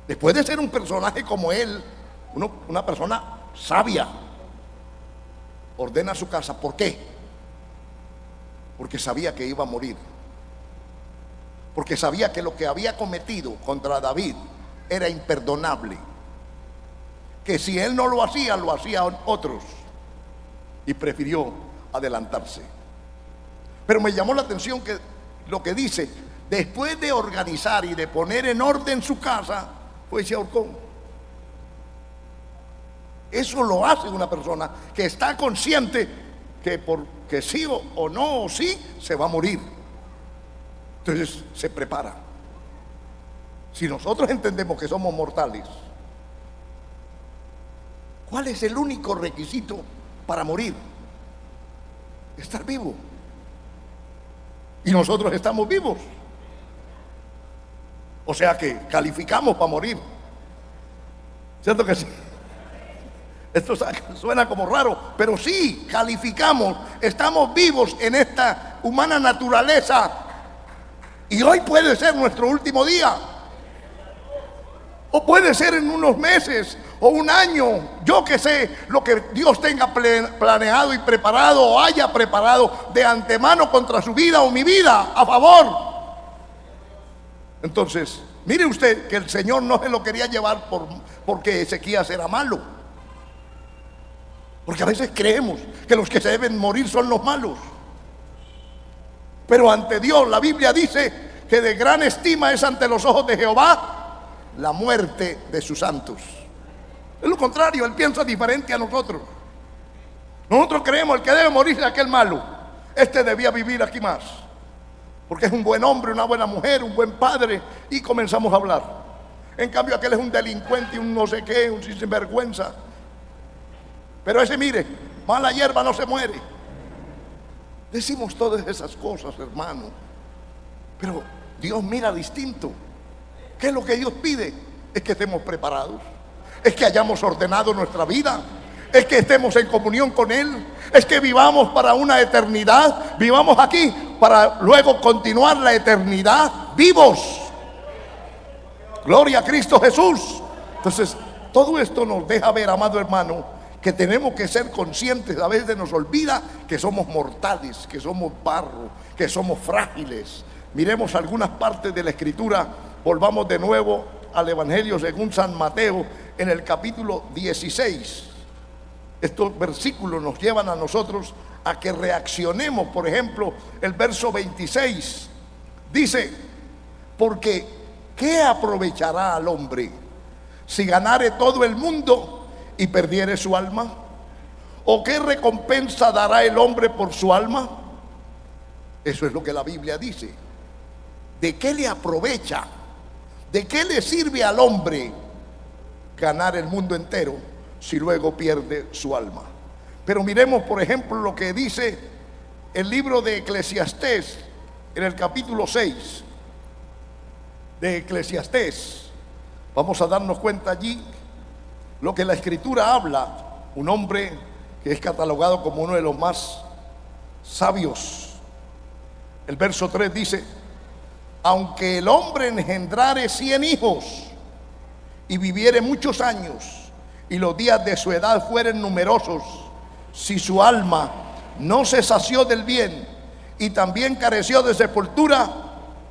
Después de ser un personaje como él, una persona sabia, ordena su casa. ¿Por qué? Porque sabía que iba a morir, porque sabía que lo que había cometido contra David era imperdonable, que si él no lo hacían otros, y prefirió adelantarse. Pero me llamó la atención que lo que dice, después de organizar y de poner en orden su casa, pues se ahorcó. Eso lo hace una persona que está consciente que porque sí o no o sí se va a morir. Entonces se prepara. Si nosotros entendemos que somos mortales, ¿cuál es el único requisito para morir? Estar vivo. Y nosotros estamos vivos. O sea que calificamos para morir. ¿Cierto que sí? Esto suena como raro, pero sí, calificamos. Estamos vivos en esta humana naturaleza. Y hoy puede ser nuestro último día. O puede ser en unos meses o un año. Yo que sé lo que Dios tenga planeado y preparado o haya preparado de antemano contra su vida o mi vida a favor. Entonces, mire usted que el Señor no se lo quería llevar porque Ezequías era malo. Porque a veces creemos que los que se deben morir son los malos. Pero ante Dios la Biblia dice que de gran estima es ante los ojos de Jehová la muerte de sus santos. Es lo contrario, Él piensa diferente a nosotros. Nosotros creemos el que debe morir es aquel malo. Este debía vivir aquí más, porque es un buen hombre, una buena mujer, un buen padre. Y comenzamos a hablar. En cambio aquel es un delincuente, un no sé qué, un sinvergüenza. Pero ese, mire, mala hierba no se muere. Decimos todas esas cosas, hermano, pero Dios mira distinto. ¿Qué es lo que Dios pide? Es que estemos preparados, es que hayamos ordenado nuestra vida, es que estemos en comunión con Él, es que vivamos para una eternidad, vivamos aquí para luego continuar la eternidad vivos. Gloria a Cristo Jesús. Entonces, todo esto nos deja ver, amado hermano, que tenemos que ser conscientes. A veces nos olvida que somos mortales, que somos barro, que somos frágiles. Miremos algunas partes de la Escritura. Volvamos de nuevo al Evangelio según San Mateo, en el capítulo 16. Estos versículos nos llevan a nosotros a que reaccionemos. Por ejemplo, el verso 26 dice: porque ¿qué aprovechará al hombre si ganare todo el mundo y perdiere su alma? ¿O qué recompensa dará el hombre por su alma? Eso es lo que la Biblia dice. ¿De qué le aprovecha? ¿De qué le sirve al hombre ganar el mundo entero si luego pierde su alma? Pero miremos, por ejemplo, lo que dice el libro de Eclesiastés, en el capítulo 6 de Eclesiastés. Vamos a darnos cuenta allí lo que la Escritura habla. Un hombre que es catalogado como uno de los más sabios. El verso 3 dice: aunque el hombre engendrare 100 hijos y viviere muchos años, y los días de su edad fueren numerosos, si su alma no se sació del bien y también careció de sepultura,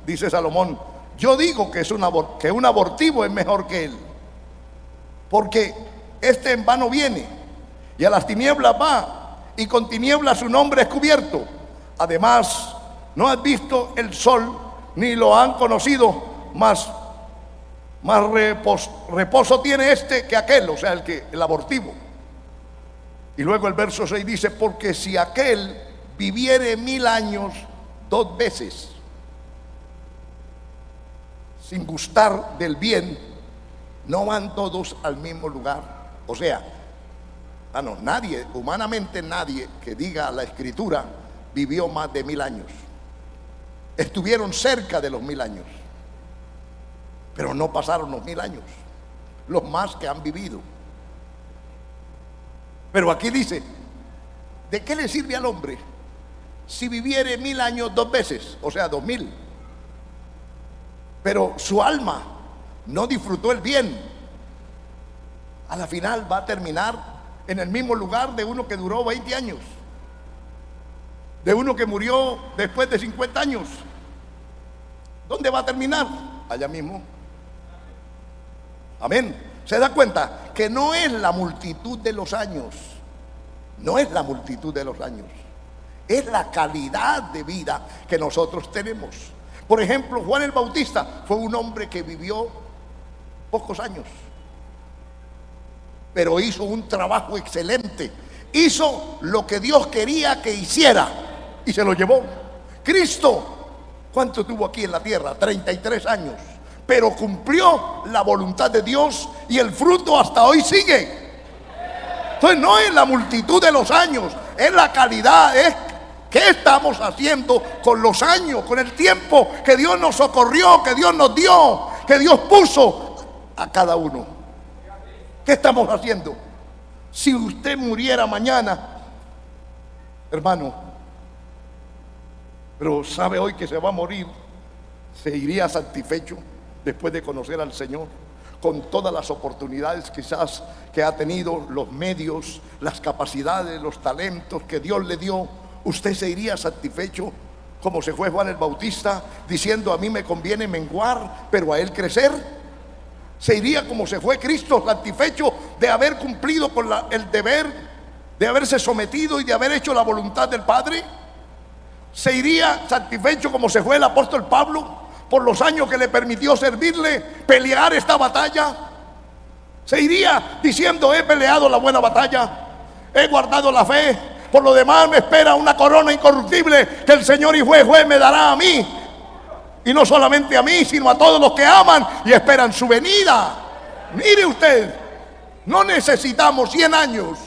dice Salomón, yo digo que un abortivo es mejor que él, porque este en vano viene y a las tinieblas va, y con tinieblas su nombre es cubierto. Además, no has visto el sol ni lo han conocido, más reposo tiene este que aquel, o sea, el abortivo. Y luego el verso 6 dice: porque si aquel viviere 1000 años 2 veces sin gustar del bien, no van todos al mismo lugar. O sea, nadie, humanamente nadie que diga la Escritura vivió más de 1000 años. Estuvieron cerca de los 1000 años, pero no pasaron los 1000 años, los más que han vivido. Pero aquí dice: ¿de qué le sirve al hombre si viviere 1000 años 2 veces? O sea, 2000. Pero su alma no disfrutó el bien. A la final va a terminar en el mismo lugar de uno que duró 20 años, de uno que murió después de 50 años. ¿Dónde va a terminar? Allá mismo. Amén. ¿Se da cuenta? Que no es la multitud de los años. No es la multitud de los años. es la calidad de vida que nosotros tenemos. Por ejemplo, Juan el Bautista fue un hombre que vivió pocos años, pero hizo un trabajo excelente. Hizo lo que Dios quería que hiciera y se lo llevó. Cristo, ¿cuánto tuvo aquí en la tierra? 33 años, pero cumplió la voluntad de Dios y el fruto hasta hoy sigue. Entonces no es la multitud de los años, es la calidad, es qué estamos haciendo con los años, con el tiempo que Dios nos socorrió, que Dios nos dio, que Dios puso a cada uno. ¿Qué estamos haciendo? Si usted muriera mañana, hermano, pero sabe hoy que se va a morir, se iría satisfecho después de conocer al Señor, con todas las oportunidades quizás que ha tenido, los medios, las capacidades, los talentos que Dios le dio. Usted se iría satisfecho como se fue Juan el Bautista, diciendo: a mí me conviene menguar, pero a él crecer. Se iría como se fue Cristo, satisfecho de haber cumplido con el deber, de haberse sometido y de haber hecho la voluntad del Padre. Se iría satisfecho como se fue el apóstol Pablo, por los años que le permitió servirle, pelear esta batalla. Se iría diciendo: he peleado la buena batalla, he guardado la fe, por lo demás me espera una corona incorruptible que el Señor y juez me dará a mí. Y no solamente a mí, sino a todos los que aman y esperan su venida. Mire usted, no necesitamos 100 años,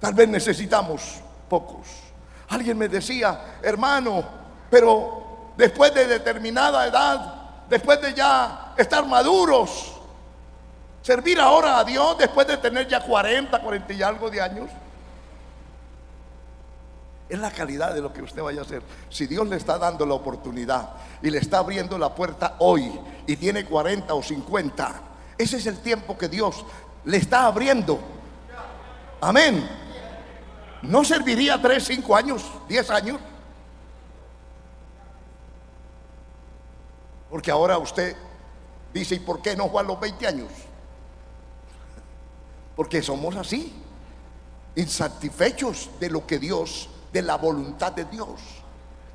tal vez necesitamos pocos. Alguien me decía: hermano, pero después de determinada edad, después de ya estar maduros, servir ahora a Dios después de tener ya 40 y algo de años. Es la calidad de lo que usted vaya a hacer. Si Dios le está dando la oportunidad y le está abriendo la puerta hoy y tiene 40 o 50, ese es el tiempo que Dios le está abriendo. Amén. ¿No serviría 3, 5 años, 10 años? Porque ahora usted dice: ¿y por qué no fue a los 20 años? Porque somos así, insatisfechos de lo que Dios, de la voluntad de Dios.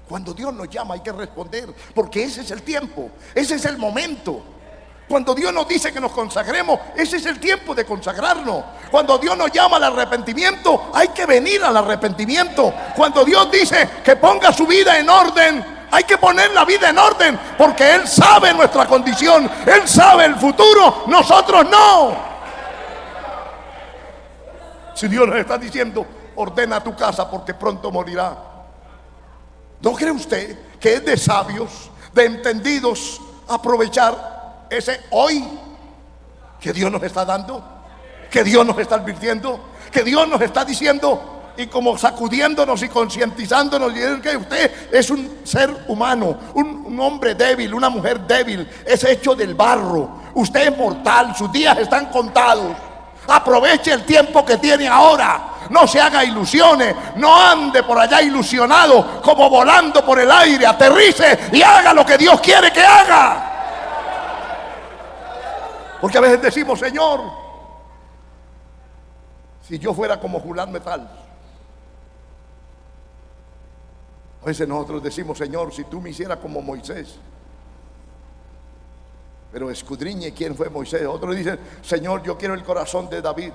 Cuando Dios nos llama hay que responder, porque ese es el tiempo, ese es el momento. Cuando Dios nos dice que nos consagremos, ese es el tiempo de consagrarnos. Cuando Dios nos llama al arrepentimiento, hay que venir al arrepentimiento. Cuando Dios dice que ponga su vida en orden, hay que poner la vida en orden, porque Él sabe nuestra condición, Él sabe el futuro, nosotros no. Si Dios nos está diciendo: ordena tu casa porque pronto morirá, ¿no cree usted que es de sabios, de entendidos, aprovechar ese hoy que Dios nos está dando, que Dios nos está advirtiendo, que Dios nos está diciendo, y como sacudiéndonos y concientizándonos, y es que usted es un ser humano, un hombre débil, una mujer débil, es hecho del barro, usted es mortal, sus días están contados. Aproveche el tiempo que tiene ahora. No se haga ilusiones, no ande por allá ilusionado como volando por el aire. Aterrice y haga lo que Dios quiere que haga. Porque a veces decimos: Señor, si yo fuera como Fulán Metal. A veces nosotros decimos: Señor, si tú me hicieras como Moisés. Pero escudriñe quién fue Moisés. Otros dicen: Señor, yo quiero el corazón de David.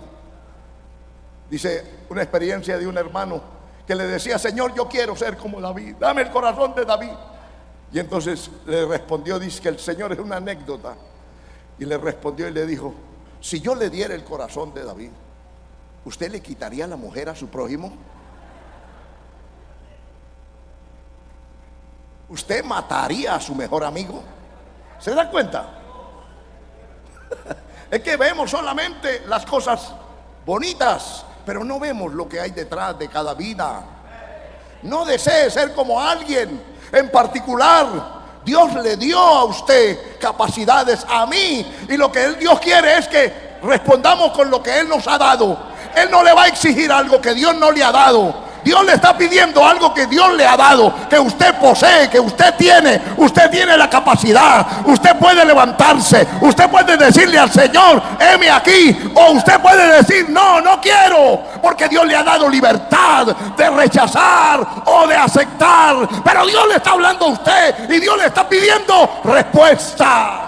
Dice una experiencia de un hermano que le decía: Señor, yo quiero ser como David, dame el corazón de David. Y entonces le respondió, dice que el Señor, es una anécdota, y le respondió y le dijo: si yo le diera el corazón de David, ¿usted le quitaría la mujer a su prójimo? ¿Usted mataría a su mejor amigo? ¿Se da cuenta? Es que vemos solamente las cosas bonitas, pero no vemos lo que hay detrás de cada vida. No desee ser como alguien en particular. Dios le dio a usted capacidades, a mí, y lo que Dios quiere es que respondamos con lo que Él nos ha dado. Él no le va a exigir algo que Dios no le ha dado. Dios le está pidiendo algo que Dios le ha dado, que usted posee, que usted tiene. Usted tiene la capacidad, usted puede levantarse, usted puede decirle al Señor, heme aquí. O usted puede decir, no, no quiero, porque Dios le ha dado libertad de rechazar o de aceptar. Pero Dios le está hablando a usted y Dios le está pidiendo respuesta.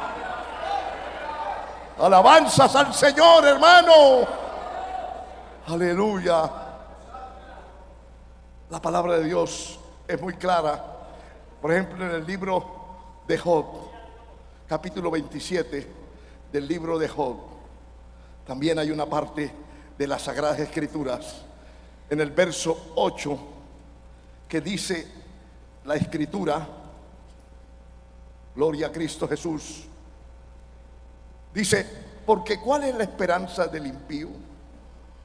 Alabanzas al Señor, hermano. Aleluya. La palabra de Dios es muy clara. Por ejemplo, en el libro de Job, capítulo 27 del libro de Job, también hay una parte de las Sagradas Escrituras, en el verso 8, que dice la Escritura, gloria a Cristo Jesús, dice, porque ¿cuál es la esperanza del impío?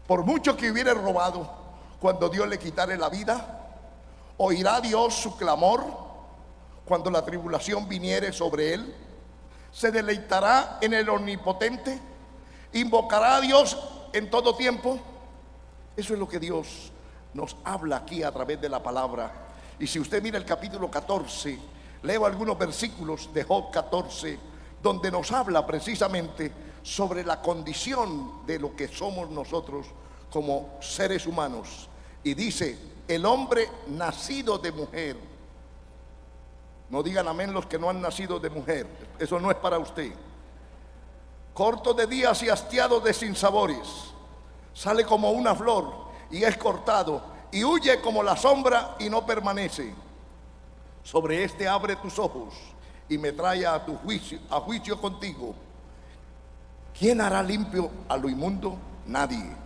Por mucho que hubiere robado, cuando Dios le quitare la vida, ¿oirá Dios su clamor cuando la tribulación viniere sobre él? ¿Se deleitará en el Omnipotente? ¿Invocará a Dios en todo tiempo? Eso es lo que Dios nos habla aquí a través de la palabra. Y si usted mira el capítulo 14, leo algunos versículos de Job 14, donde nos habla precisamente sobre la condición de lo que somos nosotros como seres humanos. Y dice, el hombre nacido de mujer. No digan amén los que no han nacido de mujer, eso no es para usted. Corto de días y hastiado de sinsabores, sale como una flor y es cortado, y huye como la sombra y no permanece. Sobre este abre tus ojos y me trae a juicio contigo. ¿Quién hará limpio a lo inmundo? Nadie.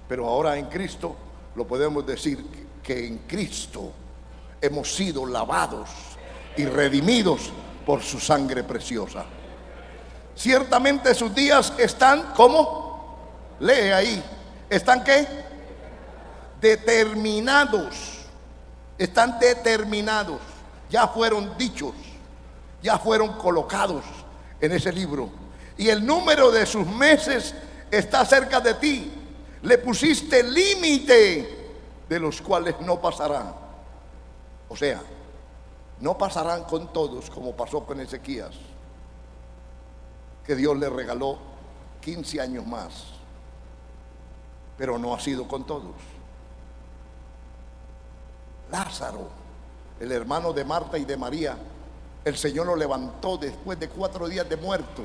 Pero ahora en Cristo lo podemos decir, que en Cristo hemos sido lavados y redimidos por su sangre preciosa. Ciertamente sus días están, ¿cómo? Lee ahí. ¿Están qué? Determinados. Están determinados. Ya fueron dichos, ya fueron colocados en ese libro. Y el número de sus meses está cerca de ti. Le pusiste límite, de los cuales no pasarán. O sea, no pasarán con todos, como pasó con Ezequías, que Dios le regaló 15 años más, pero no ha sido con todos. Lázaro, el hermano de Marta y de María, el Señor lo levantó después de 4 días de muerto.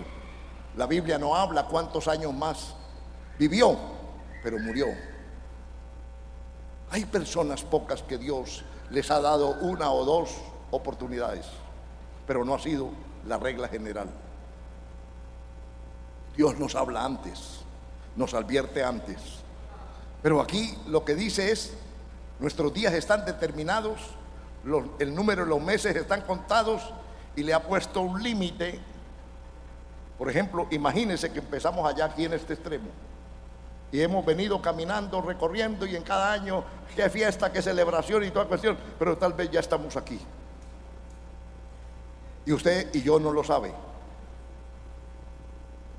La Biblia no habla cuántos años más vivió, pero murió. Hay personas pocas que Dios les ha dado 1 o 2 oportunidades, pero no ha sido la regla general. Dios nos habla antes, nos advierte antes. Pero aquí lo que dice es, nuestros días están determinados, el número de los meses están contados, y le ha puesto un límite. Por ejemplo, imagínense que empezamos allá aquí en este extremo y hemos venido caminando, recorriendo, y en cada año qué fiesta, qué celebración y toda cuestión, pero tal vez ya estamos aquí y usted y yo no lo sabe.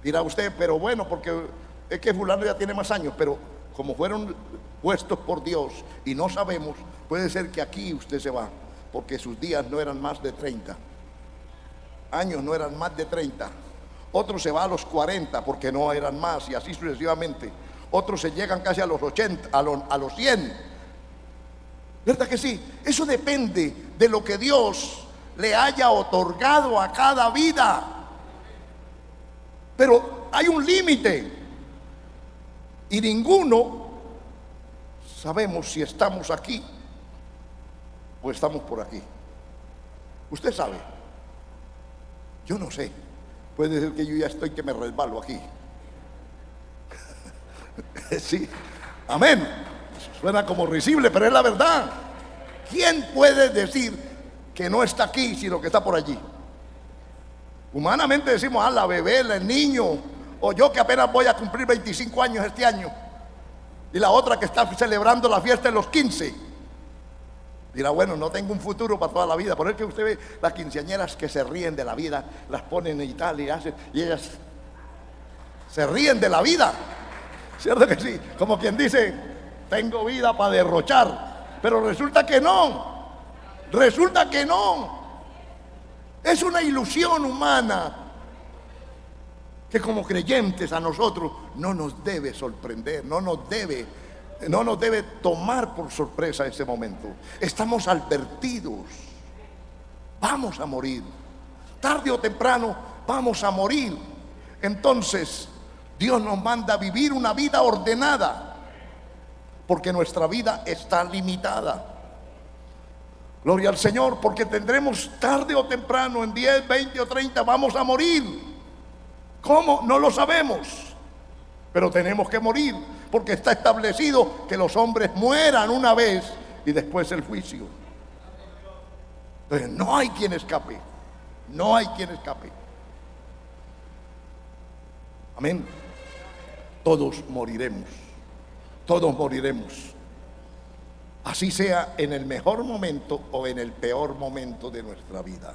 Dirá usted, pero bueno, porque es que fulano ya tiene más años. Pero como fueron puestos por Dios y no sabemos, puede ser que aquí usted se va, porque sus días no eran más de 30 años, no eran más de 30. Otro se va a los 40 porque no eran más, y así sucesivamente. Otros se llegan casi a los 80, a los 100. ¿Verdad que sí? Eso depende de lo que Dios le haya otorgado a cada vida. Pero hay un límite, y ninguno sabemos si estamos aquí o estamos por aquí. Usted sabe, yo no sé. Puede ser que yo ya estoy que me resbalo aquí. Sí, amén. Suena como risible, pero es la verdad. ¿Quién puede decir que no está aquí, sino que está por allí? Humanamente decimos, la bebé, el niño, o yo que apenas voy a cumplir 25 años este año, y la otra que está celebrando la fiesta de los 15. Dirá, bueno, no tengo un futuro para toda la vida. Por eso que usted ve las quinceañeras que se ríen de la vida, las ponen y tal, y ellas se ríen de la vida. ¿Cierto que sí? Como quien dice, tengo vida para derrochar. Pero resulta que no. Resulta que no. Es una ilusión humana que como creyentes a nosotros no nos debe sorprender, no nos debe tomar por sorpresa ese momento. Estamos advertidos. Vamos a morir. Tarde o temprano vamos a morir. Entonces Dios nos manda a vivir una vida ordenada, porque nuestra vida está limitada. Gloria al Señor, porque tendremos tarde o temprano, en 10, 20 o 30, vamos a morir. ¿Cómo? No lo sabemos, pero tenemos que morir, porque está establecido que los hombres mueran una vez y después el juicio. Entonces no hay quien escape, no hay quien escape. Amén. Todos moriremos, todos moriremos. Así sea en el mejor momento o en el peor momento de nuestra vida.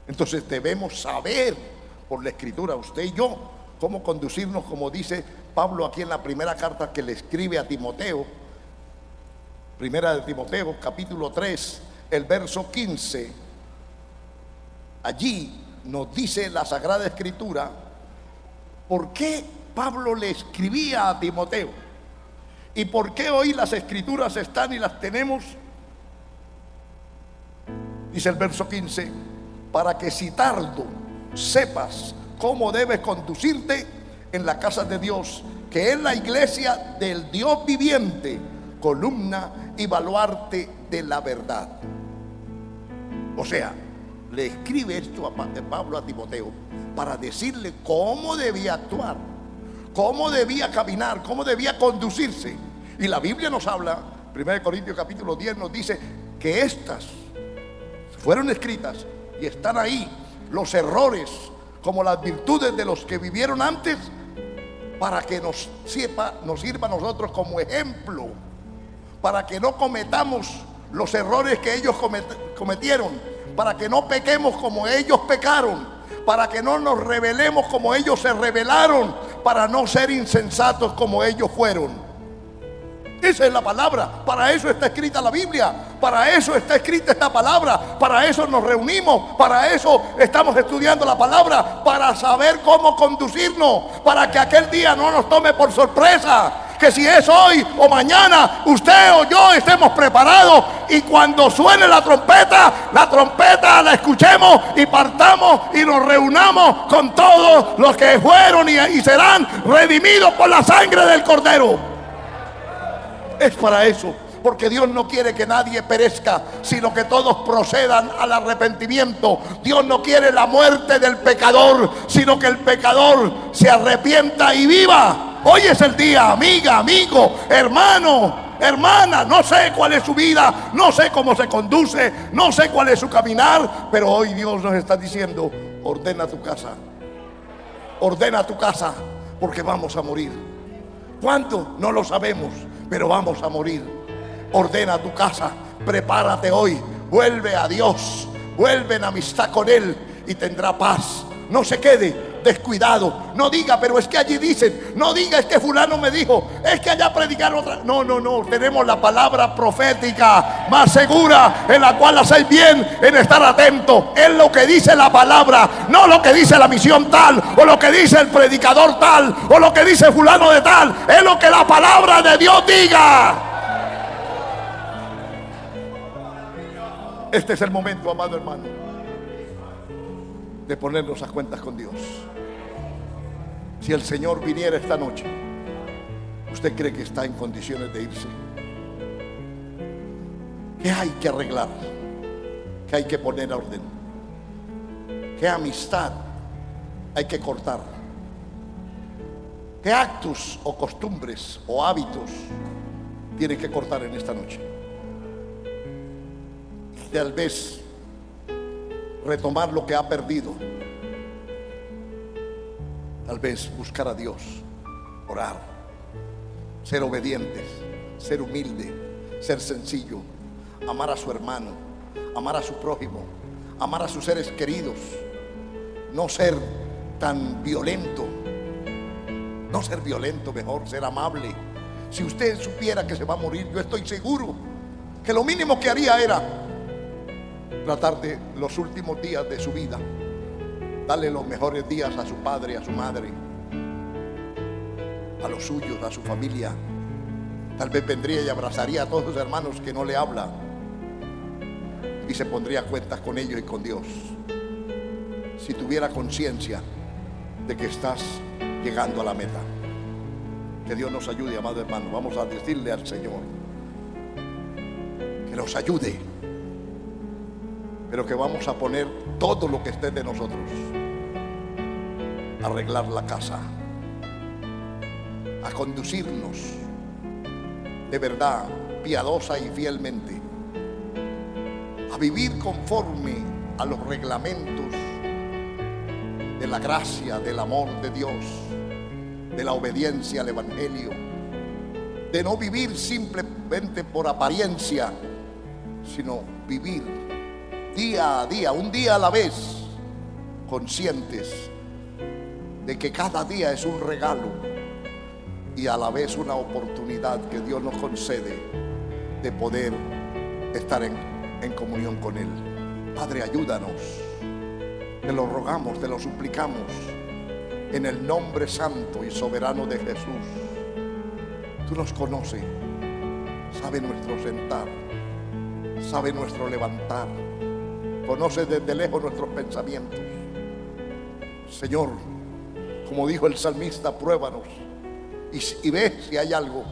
Entonces debemos saber por la Escritura, usted y yo, cómo conducirnos, como dice Pablo aquí en la primera carta que le escribe a Timoteo. Primera de Timoteo, capítulo 3, el verso 15. Allí nos dice la Sagrada Escritura por qué Pablo le escribía a Timoteo y por qué hoy las Escrituras están y las tenemos. Dice el verso 15: para que si tardo sepas cómo debes conducirte en la casa de Dios, que es la iglesia del Dios viviente, columna y baluarte de la verdad. O sea, le escribe esto a Pablo a Timoteo para decirle cómo debía actuar, cómo debía caminar, cómo debía conducirse. Y la Biblia nos habla, 1 Corintios capítulo 10 nos dice que estas fueron escritas y están ahí, los errores como las virtudes de los que vivieron antes, para que nos sirva a nosotros como ejemplo, para que no cometamos los errores que ellos cometieron, para que no pequemos como ellos pecaron, para que no nos rebelemos como ellos se rebelaron, para no ser insensatos como ellos fueron. Esa es la palabra. Para eso está escrita la Biblia, para eso está escrita esta palabra, para eso nos reunimos, para eso estamos estudiando la palabra, para saber cómo conducirnos, para que aquel día no nos tome por sorpresa, que si es hoy o mañana, usted o yo estemos preparados, y cuando suene la trompeta la escuchemos y partamos y nos reunamos con todos los que fueron y serán redimidos por la sangre del Cordero. Es para eso, porque Dios no quiere que nadie perezca, sino que todos procedan al arrepentimiento. Dios no quiere la muerte del pecador, sino que el pecador se arrepienta y viva. Hoy es el día, amiga, amigo, hermano, hermana. No sé cuál es su vida, no sé cómo se conduce, no sé cuál es su caminar, pero hoy Dios nos está diciendo: ordena tu casa, ordena tu casa, porque vamos a morir. ¿Cuánto? No lo sabemos, pero vamos a morir. Ordena tu casa, prepárate hoy, vuelve a Dios, vuelve en amistad con Él y tendrá paz. No se quede descuidado, no diga, pero es que allí dicen, no diga, es que fulano me dijo, es que allá predicaron otra. No, tenemos la palabra profética más segura, en la cual hacéis bien en estar atento. Es lo que dice la palabra, no lo que dice la misión tal, o lo que dice el predicador tal, o lo que dice fulano de tal. Es lo que la palabra de Dios diga. Este es el momento, amado hermano, de ponernos a cuentas con Dios. Si el Señor viniera esta noche, ¿usted cree que está en condiciones de irse? ¿Qué hay que arreglar? ¿Qué hay que poner a orden? ¿Qué amistad hay que cortar? ¿Qué actos o costumbres o hábitos tiene que cortar en esta noche? Tal vez retomar lo que ha perdido. Tal vez buscar a Dios, orar, ser obedientes, ser humilde, ser sencillo, amar a su hermano, amar a su prójimo, amar a sus seres queridos, no ser tan violento, no ser violento, mejor ser amable, Si usted supiera que se va a morir, yo estoy seguro que lo mínimo que haría era tratar de los últimos días de su vida, darle los mejores días a su padre, a su madre, a los suyos, a su familia. Tal vez vendría y abrazaría a todos sus hermanos que no le habla y se pondría a cuentas con ellos y con Dios. Si tuviera conciencia de que estás llegando a la meta. Que Dios nos ayude, amado hermano. Vamos a decirle al Señor que nos ayude, pero que vamos a poner todo lo que esté de nosotros, a arreglar la casa, a conducirnos de verdad, piadosa y fielmente, a vivir conforme a los reglamentos de la gracia, del amor de Dios, de la obediencia al Evangelio, de no vivir simplemente por apariencia, sino vivir día a día, un día a la vez, conscientes de que cada día es un regalo y a la vez una oportunidad que Dios nos concede de poder estar en comunión con Él. Padre, ayúdanos, te lo rogamos, te lo suplicamos, en el nombre santo y soberano de Jesús. Tú nos conoces, sabe nuestro sentar, sabe nuestro levantar, conoce desde lejos nuestros pensamientos. Señor, como dijo el salmista, pruébanos y ve si hay algo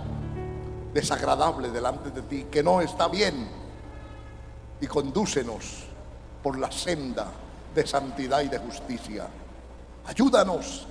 desagradable delante de ti, que no está bien, y condúcenos por la senda de santidad y de justicia. Ayúdanos